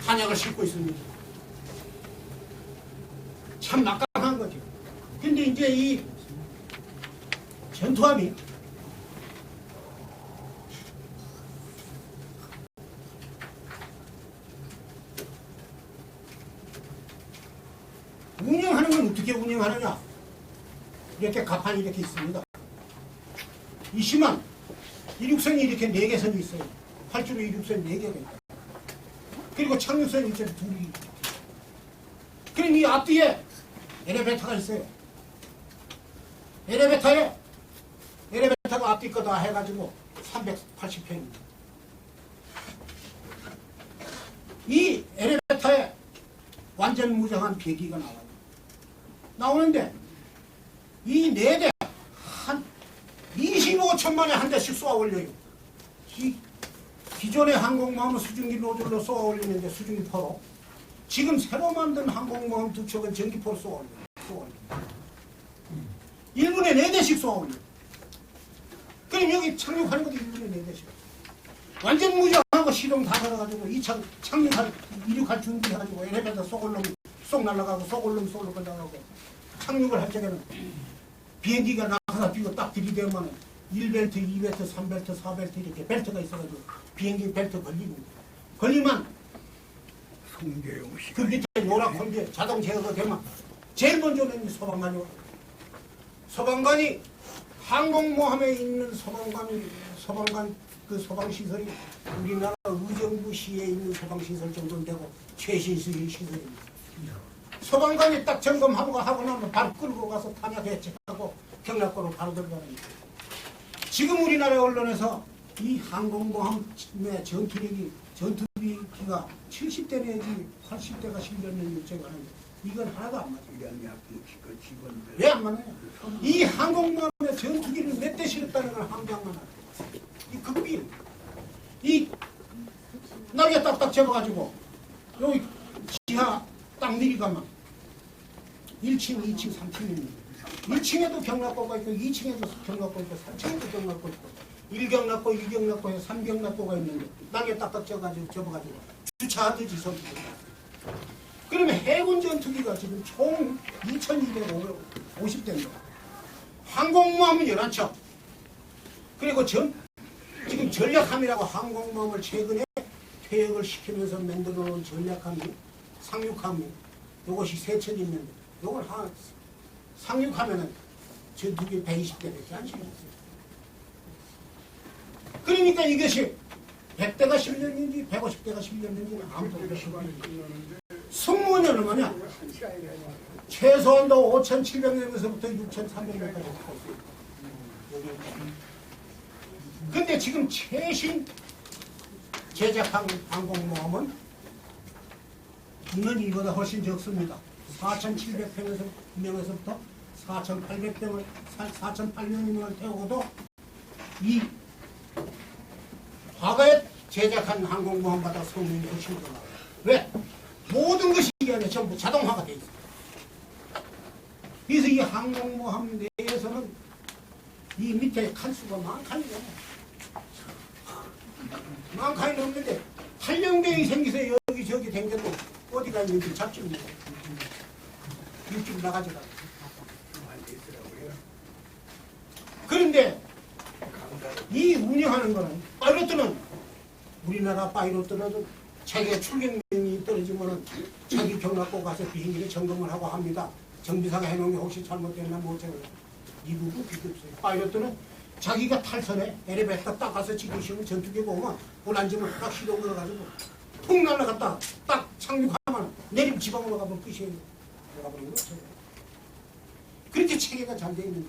탄약을 싣고 있습니다. 참 막강한 거죠. 근데 이제 이 전투함이 운영하는 건 어떻게 운영하느냐? 이렇게 가판이 이렇게 있습니다. 이 심한 이륙선이 이렇게 4개 선이 있어요. 활주로 이륙선 4개가 있다. 그리고 착륙선이 이렇게 2이. 그럼 이 앞뒤에 엘리베이터가 있어요. 엘리베이터가 앞뒤 거 다 해가지고 380평입니다. 이 엘리베이터에 완전 무장한 비행기가 나와요. 나오는데 이 4대 한 25초 만에 한 대씩 쏘아 올려요. 기존의 항공모함은 수증기 노즐로 쏘아 올리는데 수증기포로, 지금 새로 만든 항공모함 2척은 전기포로 쏘아 올려요. 1분에 4대씩 쏘아 올려요. 그럼 여기 착륙하는 것도 1분에 4대씩. 완전 무장하고 시동 다 걸어가지고 2차 이륙할 준비해가지고 엘리베이터 쏙 날아가고 쏙 올라가고 착륙을 할 적에는 비행기가 나가서 뛰고 딱 들이대면 1벨트, 2벨트, 3벨트, 4벨트 이렇게 벨트가 있어가지고 비행기 벨트 걸리면 그 밑에 요락 콘대 자동 제어가 되면 제일 먼저는 소방관이 와요. 소방관이 항공모함에 있는 소방관 그 소방시설이 우리나라 의정부시에 있는 소방시설 정도는 되고 최신식의 시설입니다. 소방관이 딱 점검하고 나면 바로 끌고 가서 탄약 해체하고 경락고로 바로 들어가는 거예요. 지금 우리나라 언론에서 이 항공모함의 전투비기가 70대 내지 80대가 실려있는 일정이 하는데 이건 하나도 안 맞아요. 왜 안 맞나요? 이 항공모함의 전투기를 몇 대 실었다는 걸 항장만 하죠. 이 극비, 이 날개 딱딱 접어가지고 여기 지하 딱 내려가면 1층, 2층, 3층입니다. 1층에도 경락고가 있고 2층에도 경락고 있고 3층에도 경락고 있고 1경락고, 2경락고, 3경락고가 있는데 날개 딱딱 접어가지고 주차하듯이 전투기가. 그러면 해군 전투기가 지금 총 2,250대입니다. 항공모함은 11척. 그리고 지금 전략함이라고 항공모함을 최근에 퇴역을 시키면서 만들어 놓은 전략함이 상륙함이 요것이 세 척 있는데 요걸 상륙하면은 전투기 120대밖에 안 실렸어요. 그러니까 이것이 100대가 실렸는지 150대가 실렸는지는 아무도 모르시고 승무원은 얼마냐? 최소한도 5,700명에서부터 6,300명까지 하고 있어요. 근데 지금 최신 제작한 항공모함은 인원이 이보다 훨씬 적습니다. 4,700명에서부터 4,800명을 태우고도 이 과거에 제작한 항공모함보다 성능이 훨씬 더 나아요. 왜? 모든 것이 이 안에 전부 자동화가 되어 있어요. 그래서 이 항공모함 내에서는 이 밑에 칸수가 만칸이잖아요. 만칸이 넘는데 탈령병이 생기서 여기저기 댕겨도 어디가 있는지 잡지 못해요. 육지로 나가지가. 그런데 이 운영하는 거는 파이로트는 우리나라 파이로트는 자기가 출격명이 떨어지면은 자기 경락고 가서 비행기를 점검을 하고 합니다. 정비사가 해놓은 게 혹시 잘못됐나 뭐 어쩌고 이 부분 필요 없어요. 파이로트는 자기가 탈선에 엘리베이터 딱 가서 지그시면 전투기 보면 볼안지면 딱 시동 걸어가지고 푹 날아갔다 딱 착륙하면 내림 지방으로 가면 끝이에요. 들어가버리는 거죠. 그렇게 체계가 잘 되어 있는데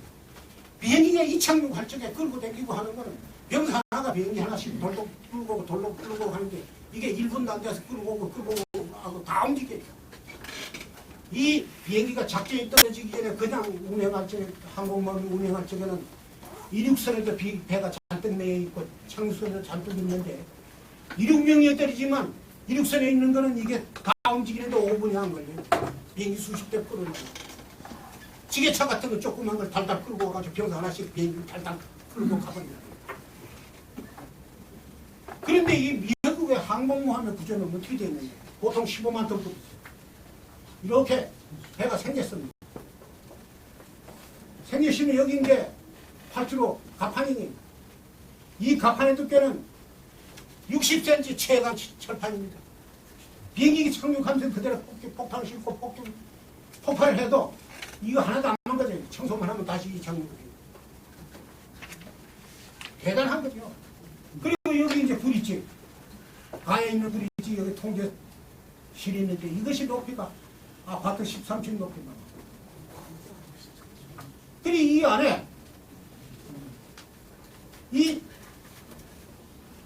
비행기가 이착륙할 적에 끌고 다니고 하는 거는 병사 하나가 비행기 하나씩 돌로 끌고 하는데 이게 1분도 안 돼서 끌고 오고 하고 다 움직여요. 이 비행기가 작전이 떨어지기 전에 그냥 운행할 적에 항공모함이 운행할 적에는 이륙선에도 배가 잔뜩 매여 있고 창수선에도 잔뜩 있는데 이륙명이 떨어지만 이륙선에 있는 거는 이게 다 움직이는데 5분이 안 걸려요. 비행기 수십 대 끌어내고 지게차 같은 거 조그만 걸 달달 끌고 와가지고 병사 하나씩 비행기 달달 끌고 가버려요. 그런데 이 미국의 항공모함의 구조는 어떻게 되어 있느냐? 보통 15만 톤 있어요. 이렇게 배가 생겼습니다. 생겼으면 여기 이제 활주로 가판이니 이 가판의 두께는 60cm 최강 철판입니다. 비행기 착륙하면서 그대로 폭탄을 싣고 폭발을 해도 이거 하나도 안 망가져요. 청소만 하면 다시 착륙을 해요. 대단한 거죠. 그리고 여기 이제 브릿지, 가에 있는 브릿지 여기 통제실이 있는데 이것이 높이가 아파트 13층 높이입니다. 그리고 이 안에 이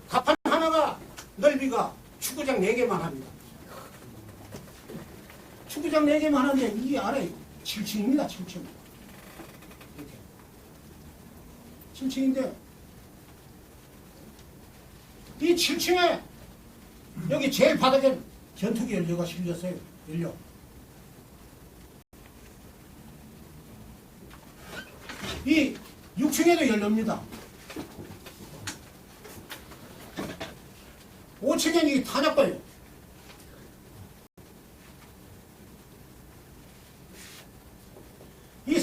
가판 하나가 넓이가 축구장 4개만 합니다. 축구장 4개만 하는데 이 안에 7층입니다. 7층. 이렇게. 7층인데 이 7층에 여기 제일 바닥에 전투기 연료가 실렸어요. 연료. 이 6층에도 연료입니다. 5층에는 이게 탄약고예요. 이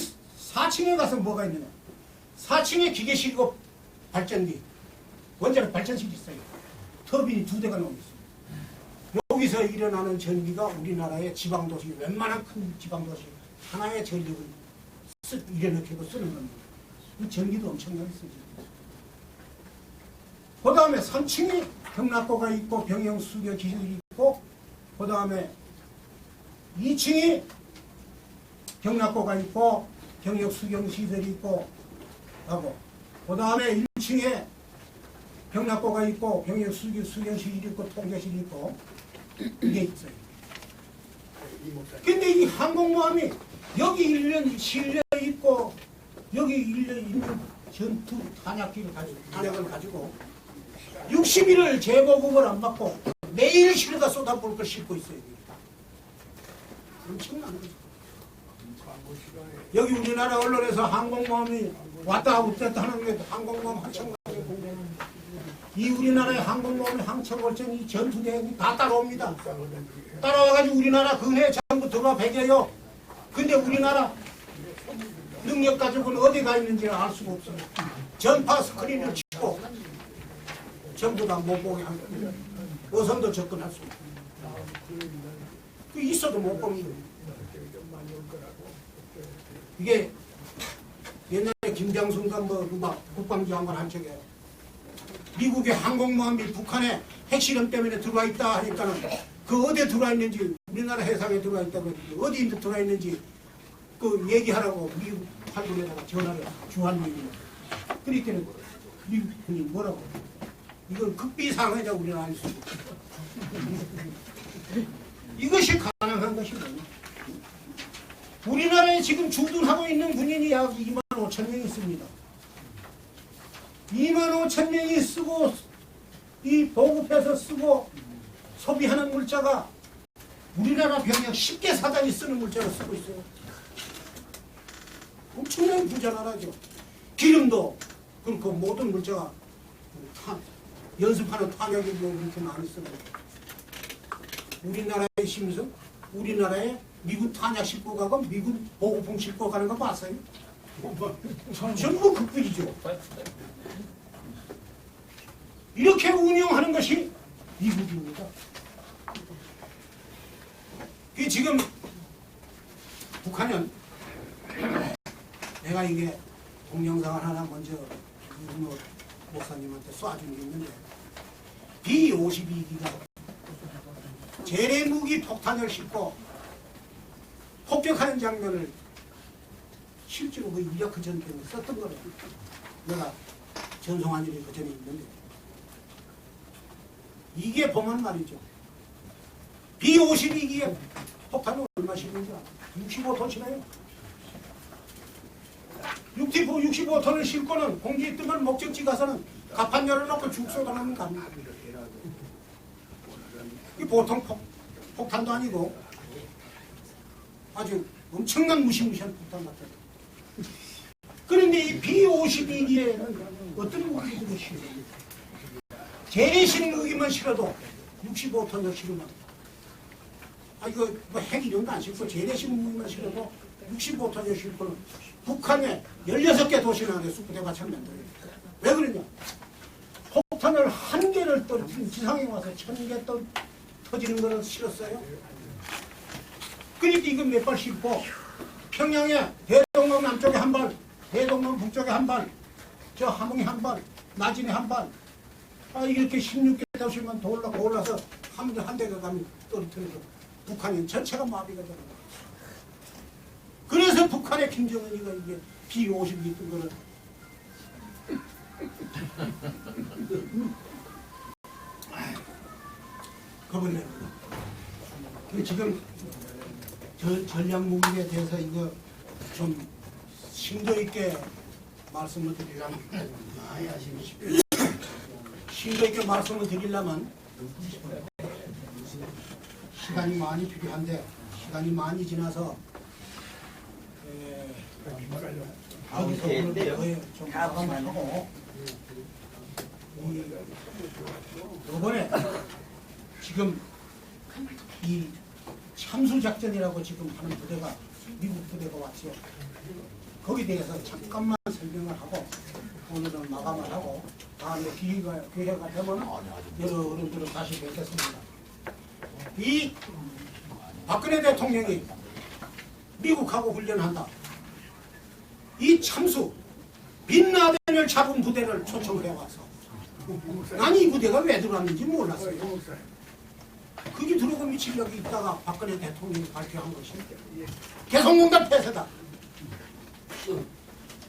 4층에 가서 뭐가 있느냐? 4층에 기계실고 발전기, 원자력 발전실이 있어요. 터빈이 2대가 나오고 있어요. 여기서 일어나는 전기가 우리나라의 지방도시, 웬만한 큰 지방도시 하나의 전력을 일어나고 쓰는 겁니다. 이 전기도 엄청나게 쓰죠. 그 다음에 3층에 경락고가 있고 병영수교 기술이 있고, 그 다음에 2층에 경락고가 있고 병역수경시설이 있고 하고, 그 다음에 1층에 경락고가 있고 병역수경시설이 있고 통제실이 있고 이게 있어요. 근데 이 항공모함이 여기 실려 있고 여기 일려 있는 전투 탄약을 가지고 60일을 재보급을 안 받고 매일 실어다 쏟아볼 걸 싣고 있어요. 엄청난 거죠. 여기 우리나라 언론에서 항공모함이 왔다 갔다 하는 게 항공모함 한천걸전 공개합니다. 이 우리나라의 항공모함의 한천걸전 이 전투대행이 다 따라옵니다. 따라와가지고 우리나라 근해에 전부 들어와 배겨요. 근데 우리나라 능력 가지고는 어디 가 있는지를 알 수가 없어요. 전파 스크린을 치고 전부 다 못 보게 한 거예요. 어선도 접근할 수 없고. 그 있어도 못 봅니다. 이게 옛날에 김장순과 막 국방장관 한 적에 미국의 항공모함이 북한에 핵실험 때문에 들어와 있다 하니까는 그 어디에 들어와 있는지 우리나라 해상에 들어와 있다고 어디 들어와 있는지 그 얘기하라고 미국 팔군에다가 전화를 주한미군이. 그랬더니 미국군이 뭐라고? 이건 극비상하자 우리는 알 수 있고. 이것이 가능한 것이거든요. 우리나라에 지금 주둔하고 있는 군인이 약 2만 5천 명이 있습니다. 2만 5천 명이 쓰고 이 보급해서 쓰고 소비하는 물자가 우리나라 병력 10개 사단이 쓰는 물자를 쓰고 있어요. 엄청난 부자 나라죠. 기름도 그렇고 모든 물자가 연습하는 탄약이 뭐 그렇게 많이 쓰고 우리나라의 심성, 우리나라에 미군 탄약 싣고 가고 미군 보급품 싣고 가는 거 봤어요? 전부 극비이죠. 이렇게 운영하는 것이 미국입니다. 지금 북한은 내가 이게 동영상을 하나 먼저 이준호 목사님한테 쏴준 게 있는데 B-52기가 재래무기 폭탄을 싣고 폭격하는 장면을 실제로 그 이라크 전쟁에 썼던 거를 내가 전송한 일이 그 전에 있는데 이게 보면 말이죠. B-52기에 폭탄을 얼마 싣는지 알아? 65톤이나요? 65톤을 싣고는 공기에 뜨면 목적지 가서는 가판 열어놓고 죽 쏟아내는 겁니다. 이 보통 폭탄도 아니고 아주 엄청난 무시무시한 폭탄 같아요. 그런데 이 B-52기에는 어떤 무기들을 실어요? 재래식 무기만 실어도 65톤을 실으면 이거 뭐 핵 이런 거 안 싣고 재래식 무기만 실어도 65톤을 싣고는 북한에 16개 도시나 안에 수부대가 참는다. 왜 그러냐? 폭탄을 한 개를 떨어뜨린 지상에 와서 1000개 터지는 거는 싫었어요. 그러니까 이거 몇 발 싣고 평양에 대동강 남쪽에 한 발, 대동강 북쪽에 한 발, 저 함흥에 한 발, 나진에 한 발. 이렇게 16개 도시만 더 올라서 한 대가 가면 떨어뜨려서 북한인 전체가 마비가 되는 거예요. 그래서 북한의 김정은이가 이게 B-52 뜬 거를 겁을 냅니다. 지금 전략무기에 대해서 이거 좀 심도 있게 말씀을 드리려면 심도 있게 말씀을 드리려면 시간이 많이 필요한데 시간이 많이 지나서 여기서 좀 마감을 하고 이번에 지금 이 참수작전이라고 지금 하는 부대가 미국 부대가 왔죠. 거기에 대해서 잠깐만 설명을 하고 오늘은 마감을 하고 다음에 기회가 되면 여러분들은 다시 뵙겠습니다. 이 박근혜 대통령이 미국하고 훈련한다. 이 참수 빈라덴을 잡은 부대를 초청을 해와서 난 이 부대가 왜 들어왔는지 몰랐어요. 그게 들어오고 미치려고 있다가 박근혜 대통령이 발표한 것이 개성공단 폐쇄다.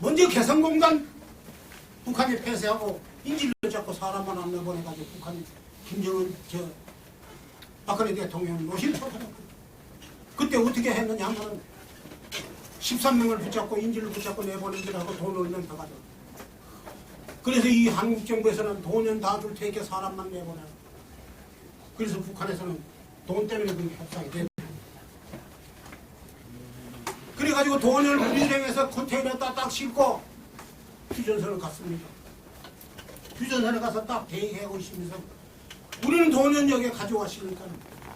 먼저 개성공단 북한이 폐쇄하고 인질로 잡고 사람만 안 내보내가지고 북한이 김정은 박근혜 대통령 노심초사했고 그때 어떻게 했느냐 하면 13명을 붙잡고 인질로 붙잡고 내보내기라고 돈을 얼른 더 가져. 그래서 이 한국 정부에서는 돈은 다 줄 테니까 사람만 내보내. 그래서 북한에서는 돈 때문에 그게 협상이 돼. 그래가지고 돈을 우리은행에서 컨테이너에다 딱 싣고 휴전선을 갔습니다. 휴전선에 가서 딱 대기하고 있으면서 우리는 돈은 여기에 가져왔으니까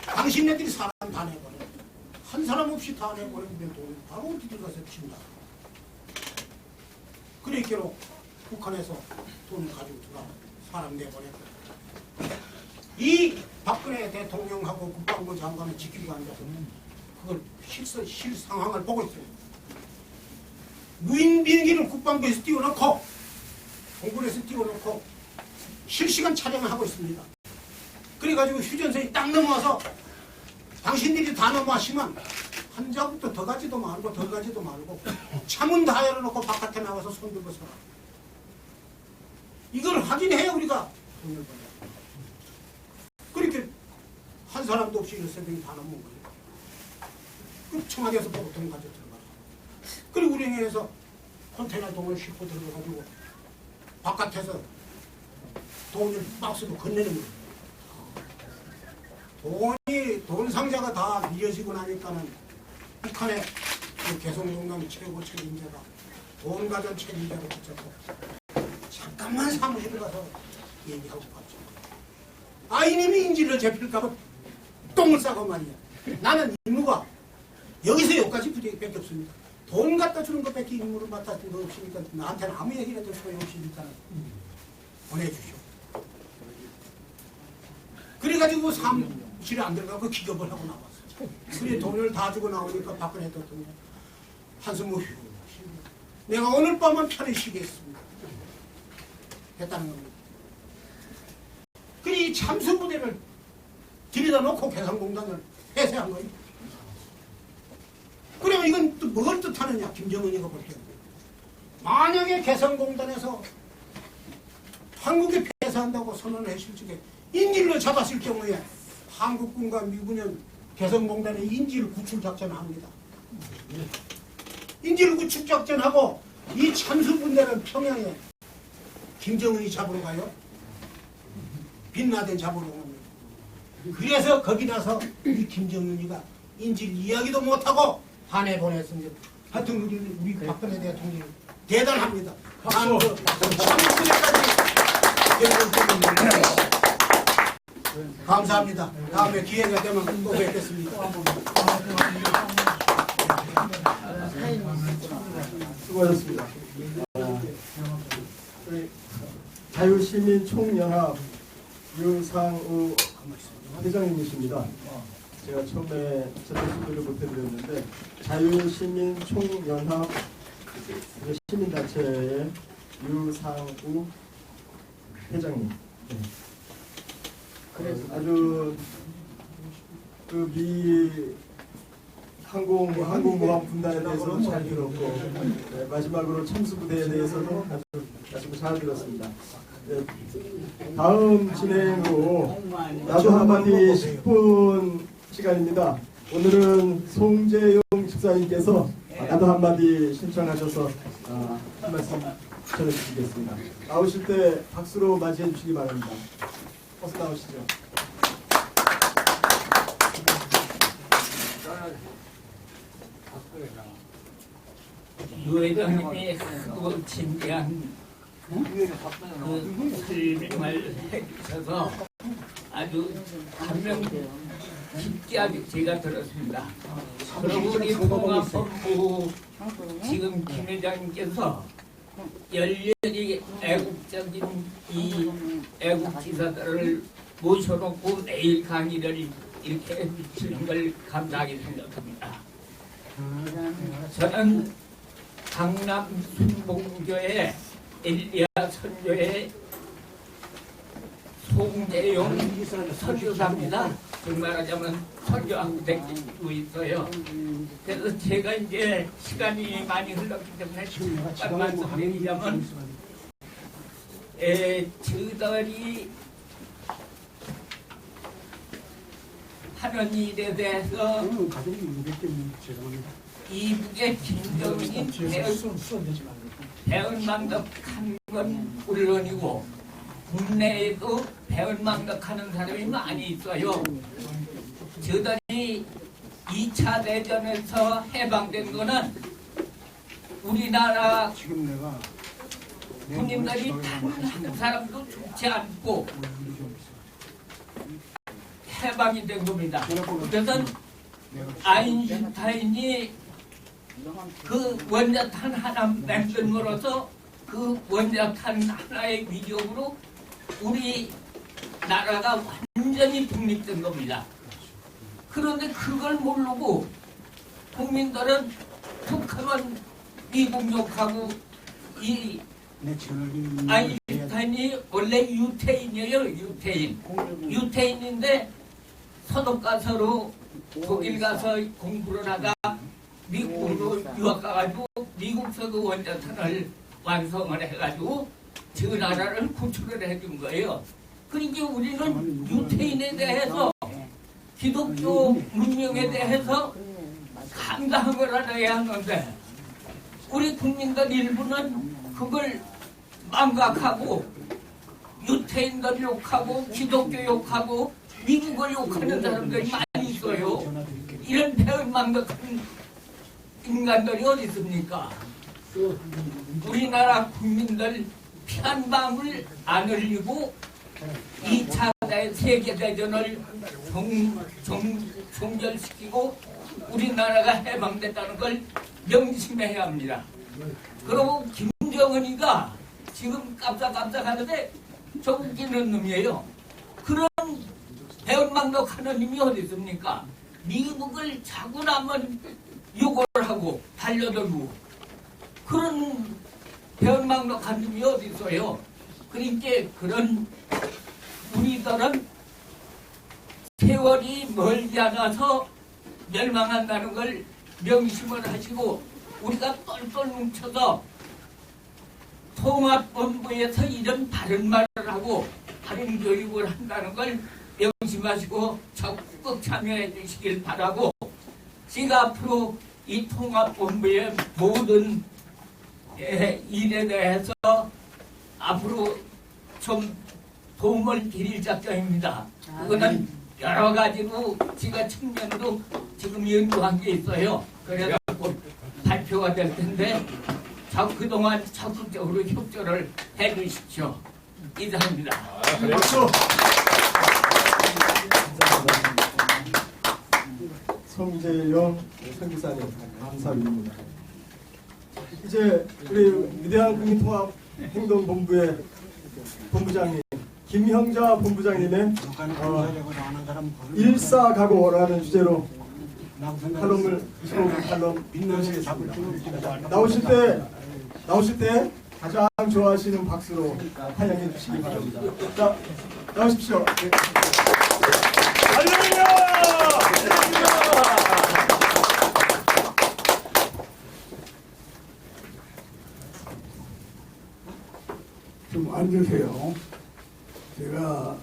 당신네들이 사람 다 내버려. 한 사람 없이 다 내버리면 돈을 바로 어디 가서 친다. 그랬기로 북한에서 돈을 가지고 들어가 사람 내버려. 이 박근혜 대통령하고 국방부 장관을 지키고 앉아서 그걸 실상황을 보고 있습니다. 무인 비행기를 국방부에서 띄워놓고 공군에서 띄워놓고 실시간 촬영을 하고 있습니다. 그래가지고 휴전선이 딱 넘어와서 당신들이 다 넘어가시면 한 자국도 더 가지도 말고 더 가지도 말고 차문 다 열어놓고 바깥에 나와서 손 들고 서라. 이걸 확인해야 우리가 돈을 벌어요. 그렇게 한 사람도 없이 이 새벽이 다 넘은 거예요. 그 청와대에서 보고 돈 가져 들어가서. 그리고 우리에서 컨테이너 돈을 싣고 들어가가지고 바깥에서 돈을 박스로 건네는 거예요. 돈 상자가 다 밀려지고 나니까는 북한의 그 개성공단 최고 책임자가 돈 가전 책임자로 붙잡고 잠깐만 사무실에 가서 얘기하고 갔죠. 이놈이 인질로 잡힐까봐 똥을 싸고 말이야. 나는 임무가 여기서 여기까지 부재밖에 없습니다. 돈 갖다 주는 것밖에 임무를 맡아준 거 없으니까 나한테는 아무 얘기나 도 소용없으니까 보내주시오. 그래가지고 사무실에 안 들어가고 기겁을 하고 나왔어. 그래 돈을 다 주고 나오니까 박근혜 대통령 한숨을 쉬고 내가 오늘 밤은 편히 쉬겠습니다. 했다는 겁니다. 그래 이 참수부대를 들여다 놓고 개성공단을 폐쇄한 거예요. 그러면 이건 또 뭘 뜻하느냐 김정은이가 볼 때는 만약에 개성공단에서 한국에 폐쇄한다고 선언을 했을 적에 인질로 잡았을 경우에 한국군과 미군은 개성공단에 인질 구출 작전을 합니다. 인질 구출 작전하고 이 참수분대는 평양에 김정은이 잡으러 가요. 빈라덴 잡으러 갑니다. 그래서 거기 가서 이 김정은이가 인질 이야기도 못하고 한해 보냈습니다. 하여튼 우리 박근혜 대통령이 대단합니다. 참수분대까지 감사합니다. 다음에 기회가 되면 또 뵙겠습니다. 수고하셨습니다. 자유시민총연합 유상우 회장님이십니다. 제가 처음에 제대로 소개를 못해드렸는데 자유시민총연합 시민단체의 유상우 회장님. 네. 아주 그 미 항공모함 분단에 대해서도 잘 들었고 마지막으로 참수부대에 대해서도 아주 잘 들었습니다. 다음 진행으로 나도 한마디 10분 시간입니다. 오늘은 송재용 집사님께서 나도 한마디 신청하셔서 한 말씀 전해주시겠습니다. 나오실 때 박수로 맞이해 주시기 바랍니다. 어서 나오시죠. 유 회장님이 그 진지한 그 설명을 해주셔서 아주 감명 깊게 아주 제가 들었습니다. 그리고 우리 통합본부 지금 김 회장님께서 열렬히 애국적인 이 애국지사들을 모셔놓고 매일 강의를 이렇게 해주시는 걸 감사하게 생각합니다. 저는 강남 순봉교회 엘리야 선교회 송재용 선교사입니다. 정말하자면 선교하고 다니고 있어요. 그래서 제가 이제 시간이 많이 흘렀기 때문에 잠깐 말씀드리자면 저들이 하는 일에 대해서 이북의 김정은이 배은망덕한 건 물론이고 국내에도 배은망덕하는 사람이 많이 있어요. 저들이 2차 대전에서 해방된 거는 우리나라 군인들이 단 한 사람도 죽지 않고 해방이 된 겁니다. 그래서 아인슈타인이 그 원자탄 하나 만듦으로써 그 원자탄 하나의 위력으로 우리 나라가 완전히 완전히 독립된 겁니다. 그런데 그걸 모르고 국민들은 북한은 미국 욕하고 이 아인슈타인이 원래 유태인이에요. 유태인인데 서독 가서로 독일 가서 공부를 하다 미국으로 유학 가가지고 미국서 그 원자탄을 완성을 해가지고 저 나라를 구출을 해준 거예요. 그러니까 우리는 유태인에 대해서 기독교 문명에 대해서 감당을 알아야 하는데 우리 국민들 일부는 그걸 망각하고 유태인들 욕하고 기독교 욕하고 미국을 욕하는 사람들이 많이 있어요. 이런 배은망덕한 인간들이 어디 있습니까? 우리나라 국민들 피한 방울 안 흘리고 2차 세계대전을 종결시키고 우리나라가 해방됐다는 걸 명심해야 합니다. 그리고 김정은이가 지금 깜짝깜짝하는데 저 웃기는 놈이에요. 그런 배은망덕하는 놈이 어디 있습니까? 미국을 자꾸 나면 욕을 하고 달려들고 그런 배은망덕한 놈이 어디 있어요? 그러니까 그런 우리들은 세월이 멀지 않아서 멸망한다는 걸 명심을 하시고 우리가 똘똘 뭉쳐서 통합본부에서 이런 바른 말을 하고 바른 교육을 한다는 걸 명심하시고 적극 참여해 주시길 바라고 제가 앞으로 이 통합본부의 모든 일에 대해서 앞으로 좀 도움을 드릴 작정입니다. 그거는 여러 가지로 제가 측면으로 지금 연구한 게 있어요. 그래서 곧 발표가 될 텐데 그동안 적극적으로 협조를 해 주십시오. 이상입니다. 박수! 성재영 선교사님 감사드립니다. 이제 우리 위대한 국민통합행동본부의 본부장님 김형자 본부장님의 일사각오라는 주제로 칼럼을 25분 칼럼 읽으시겠습니다. 나오실 때 가장 좋아하시는 박수로 환영해 주시기 바랍니다. 자, 나오십시오. 네. 할렐루야! 좀 앉으세요. 제가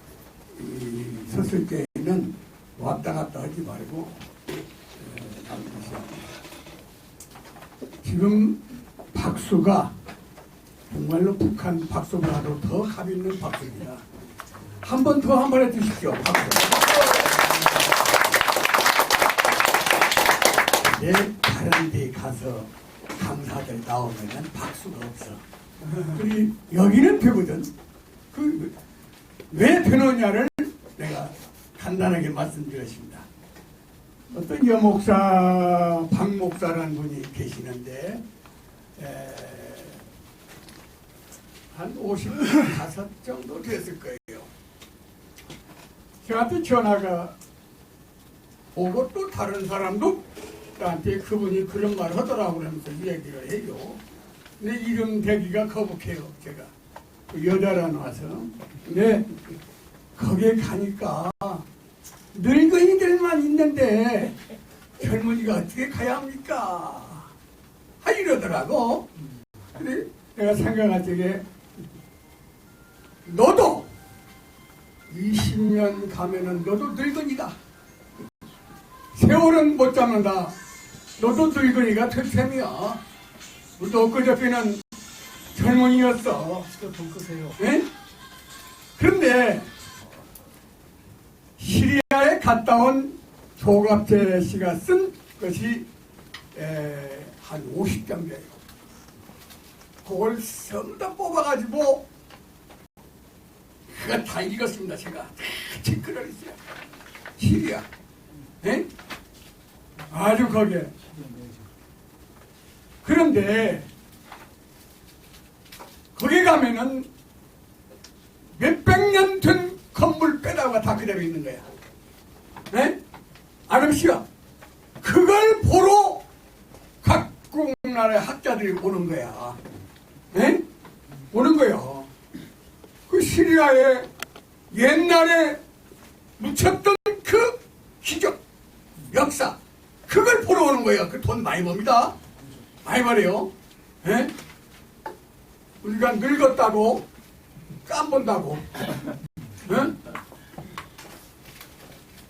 섰을 때에는 왔다 갔다 하지 말고 앉으세요. 지금 박수가 정말로 북한 박수보다도 더 값 있는 박수입니다. 한 번 더 한 번 해주십시오. 박수. 내 다른 데 가서 강사들 나오면 박수가 없어. 우리 여기는 되거든. 왜 되느냐를 내가 간단하게 말씀드렸습니다. 어떤 여목사, 박목사라는 분이 계시는데 한 55 정도 됐을 거예요. 저한테 전화가 오고 또 다른 사람도 나한테 그분이 그런 말 하더라고 그러면서 얘기를 해요. 근데 이름 대기가 거북해요. 제가 그 여자라 나와서. 근데 거기에 가니까 늙은이들만 있는데 젊은이가 어떻게 가야 합니까? 이러더라고. 근데 내가 생각할 적에 너도 20년 가면은 너도 늙은이다. 세월은 못 잡는다. 너도 늙은이가 될 셈이야. 우리도 엊그저께는 젊은이였어. 돈 끄세요. 네? 그런데 시리아에 갔다 온 조갑재 씨가 쓴 것이 한 50장이에요. 그걸 전부 다 뽑아가지고 그거 다 읽었습니다. 제가 체크를 했어요. 시리아. 네? 아주 거기에. 그런데 거기 가면은 몇백 년 된 건물 빼다가 다 그대로 있는 거야. 네? 아름씨가 그걸 보러 각국 나라의 학자들이 오는 거야. 네? 오는 거야. 그 시리아에 옛날에 묻혔던 그 기적, 역사, 그걸 보러 오는 거예요. 그 돈 많이 법니다. 많이 벌어요. 예? 우리가 늙었다고 깜본다고. 예?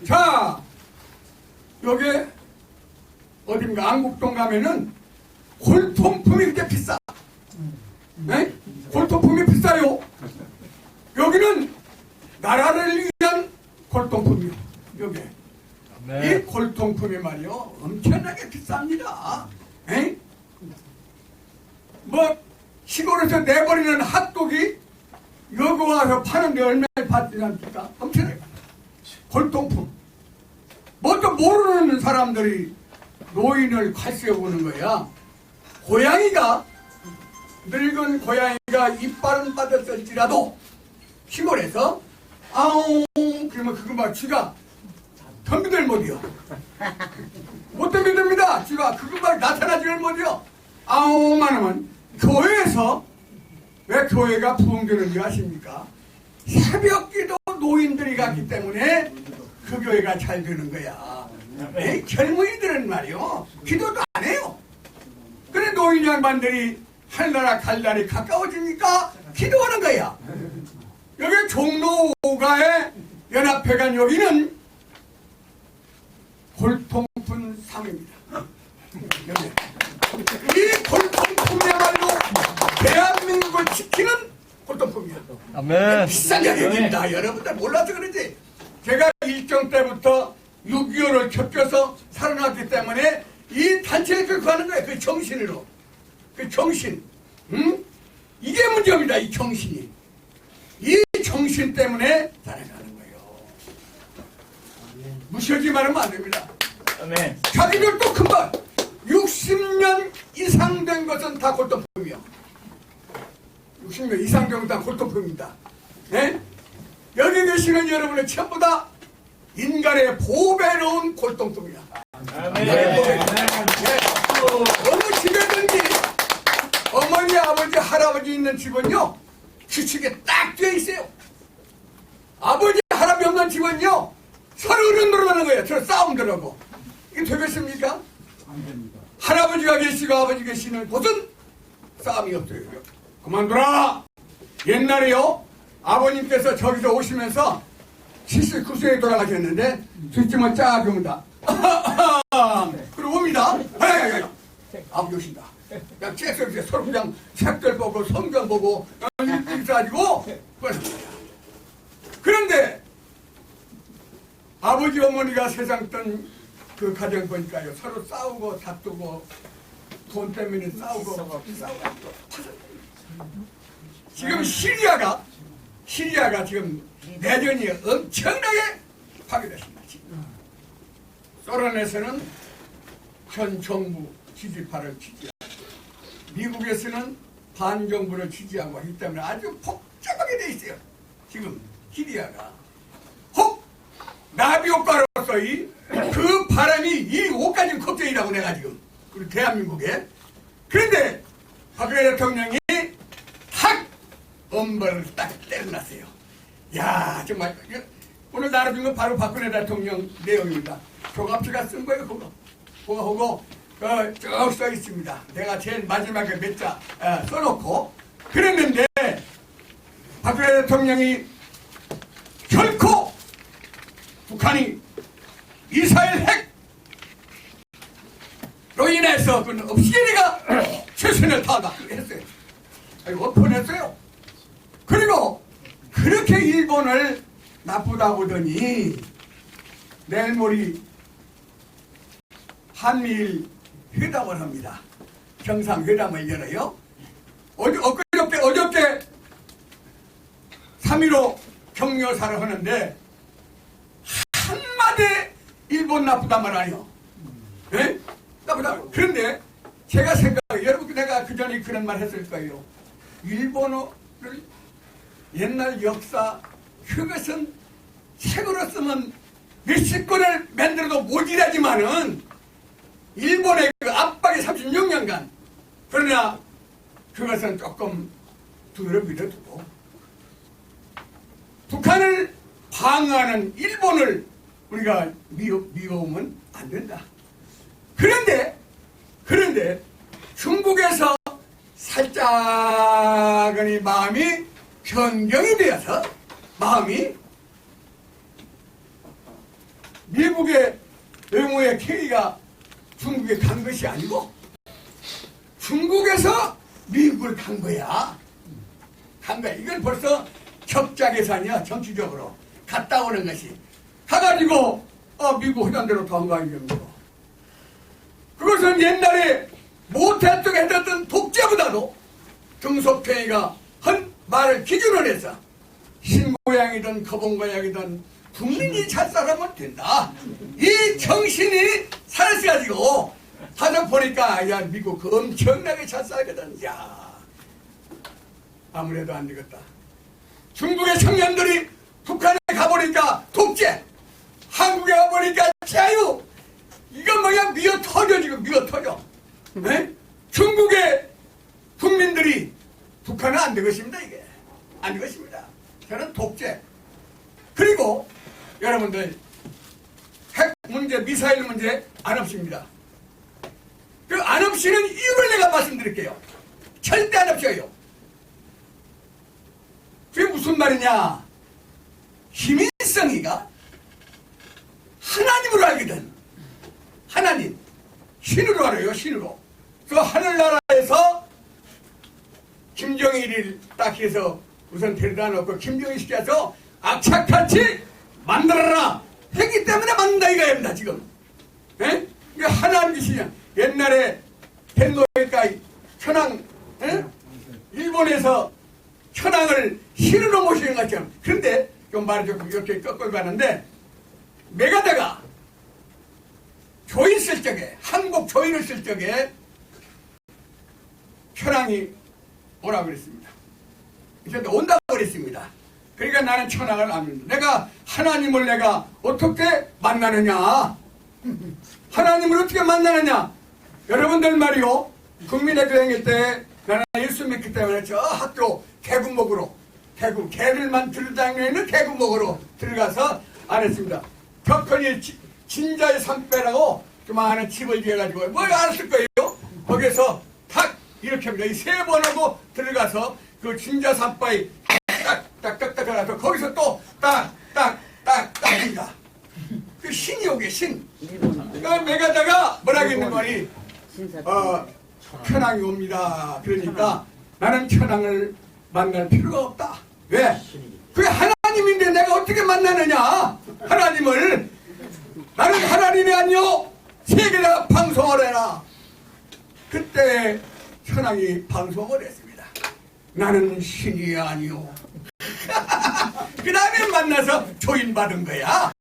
자, 여기 어딘가 안국동 가면은 골통품이 그렇게 비싸. 예? 골통품이 비싸요. 여기는 나라를 위한 골통품이요. 여기. 이 골통품이 말이요 엄청나게 비쌉니다. 에이? 뭐 시골에서 내버리는 핫도기 여기 와서 파는데 얼마나 받지 않습니까? 엄청나게 골통품. 뭣도 모르는 사람들이 노인을 칼세어 보는 거야. 고양이가 늙은 고양이가 이빨은 빠졌을지라도 시골에서 아웅 그러면 그거 막 쥐가 덤비들 못이요. 못 덤비듭니다. 쥐가 그거 막 나타나지를 못이요. 아웅만 하면 교회에서 왜 교회가 부흥되는지 아십니까? 새벽기도 노인들이 갔기 때문에 그 교회가 잘 되는 거야. 에이, 젊은이들은 말이요 기도도 안 해요. 그래 노인 양반들이 할 나라 갈 날이 가까워지니까 기도하는 거야. 여기 종로 5가에 연합회관 여기는 골통품 상입니다. 여기. 이 골통품이야말로 대한민국을 지키는 골통품이야. 아멘. 비싼 가격입니다. 여러분들 몰라서 그런지 제가 일정 때부터 6.25를 겪어서 살아났기 때문에 이 단체를 끌고 가는 거예요. 그 정신으로. 그 정신. 응? 이게 문제입니다. 이 정신이. 이 정신 때문에 살아가는 거예요. 무시하지 말으면 안 됩니다. 아멘. 자기들도 금방 60년 이상 된 것은 다 골동품이야. 60년 이상 된 것은 다 골동품입니다. 네? 여기 계시는 여러분은 전부 다 인간의 보배로운 골동품이야. 아멘. 네. 어느 집에든지 어머니, 아버지, 할아버지 있는 집은요 규칙에 딱 되어 있어요. 아버지, 할아버지 없는 집은요 서로 어른들어가는 거예요. 서로 싸움 들어가고. 이게 되겠습니까? 안 됩니다. 할아버지가 계시고 아버지 계시는 곳은 싸움이 없어요. 그만둬라. 옛날에요 아버님께서 저기서 오시면서 79세에 돌아가셨는데 뒷짐을 쫙 줍니다. 그리고 옵니다. 아버지 오신다. 그냥 쬐서 서로 그냥 책들 보고 성경 보고 인사하고 그런데 아버지 어머니가 세상 뜬 그 가정 보니까요 서로 싸우고 다투고 돈 때문에 싸우고 지금 시리아가 지금 내전이 엄청나게 파괴됐습니다. 소련에서는 현 정부 지지파를 지지하고 미국에서는 반정부를 지지하고 하기 때문에 아주 복잡하게 돼 있어요. 지금 시리아가 혹 나비 효과로서 그 바람이 이 오까지 걱정이라고 내가 지금 우리 대한민국에. 그런데 박근혜 대통령이 탁 엄벌을 딱 때려놨어요. 야 정말 오늘 나눠준 건 바로 박근혜 대통령 내용입니다. 조갑지가 쓴 거예요. 그거 쭉 써 있습니다. 내가 제일 마지막에 몇 자 써놓고 그랬는데 박근혜 대통령이 결코 북한이 미사일 핵로 인해서 그 없이리가 최선을 다하다 했어요. 아이고 뻔했어요. 그리고 그렇게 일본을 나쁘다고 보더니 내일 모레 한미일 회담을 합니다. 정상회담을 열어요. 어저께 3.15 격려사를 하는데 한마디 일본 나쁘단 말 아니요. 네? 나쁘다. 그런데 제가 생각해요. 여러분 내가 그 전에 그런 말 했을 거예요. 일본어를 옛날 역사 그것은 책으로 쓰면 몇십 권을 만들어도 모자라지만은 일본의 그 압박이 36년간 그러나 그것은 조금 두드려 밀어두고 북한을 방어하는 일본을 우리가 미워하면 안 된다. 그런데 중국에서 살짝은 마음이 변경이 되어서 마음이 미국의 의무의 케리가 중국에 간 것이 아니고 중국에서 미국을 간 거야. 이건 벌써 적자 계산이야. 정치적으로 갔다 오는 것이 가가지고 미국 회담대로 더 한 거 아니겠습니까? 그것은 옛날에 모태쪽에 했던 독재보다도 등소평이가 한 말을 기준으로 해서 신고양이든 거봉고양이든 국민이 잘 살아면 된다. 이 정신이 살아가지고 가서 보니까 야 미국 그 엄청나게 잘 살거든. 야 아무래도 안 되겠다. 중국의 청년들이 북한에 가보니까 독재, 한국에 가보니까 자유. 이건 뭐야 미어 터져 지금 미어 터져. 네? 중국의 국민들이 북한은 안 되겠습니다. 이게 안 되겠습니다. 저는 독재. 그리고 여러분들 핵 문제, 미사일 문제 안 없습니다. 그 안 없이는 이유를 내가 말씀드릴게요. 절대 안 없어요. 그게 무슨 말이냐? 김일성이가 하나님으로 알거든. 하나님, 신으로 알아요. 신으로. 그 하늘나라에서 김정일을 딱 해서 우선 데려다 놓고 김정일 시켜서 악착같이 만들어라 했기 때문에 만든다 이거입니다 지금. 에? 이게 하나님 계시냐. 옛날에 덴노에가 천황, 에? 일본에서 천황을 신으로 모시는 것처럼. 그런데 좀 말이 조금 이렇게 꺾어 가는데 메가다가 조인 쓸 적에 한국 조인을 쓸 적에 천황이 오라고 그랬습니다. 이제 온다고 그랬습니다. 그러니까 나는 천황을 안 믿는다. 내가 하나님을 내가 어떻게 만나느냐? 하나님을 어떻게 만나느냐? 여러분들 말이요. 국민의 교행일 때 나는 예수 믿기 때문에 저 학교 개구목으로 개를만 들다니는 개구목으로 들어가서 안 했습니다. 벽걸이 진자의 산배라고 그만한 집을 지어가지고 뭐 알았을 거예요. 거기서 탁 이렇게 합니다. 이 세 번 하고 들어가서 그 진자 산바에 딱딱딱딱 하면서 거기서 또 딱딱딱딱입니다. 그 신이 오게 신. 그 메가다가 뭐라고 했는 말이 천황이 옵니다. 그러니까 나는 천황을 만날 필요가 없다. 왜? 그게 하나님인데 내가 어떻게 만나느냐? 하나님을. 나는 하나님이 아니요 세계가 방송을 해라. 그때 천황이 방송을 했습니다. 나는 신이 아니요. 그 다음에 만나서 조인받은 거야.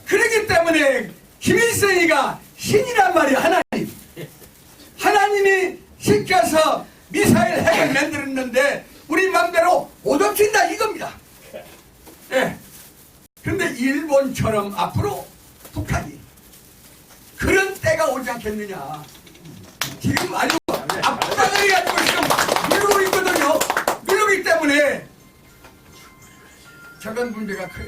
그렇기 때문에 김일성이가 신이란 말이야. 하나님. 하나님이 시켜서 미사일 핵을 만들었는데 우리 맘대로 못 엎친다 이겁니다. 예. 그런데 일본처럼 앞으로 북한이 그런 때가 오지 않겠느냐. 지금 아주 압박을 해가지고 지금 누르고 있거든요. 누르기 때문에 저건 문제가 커요.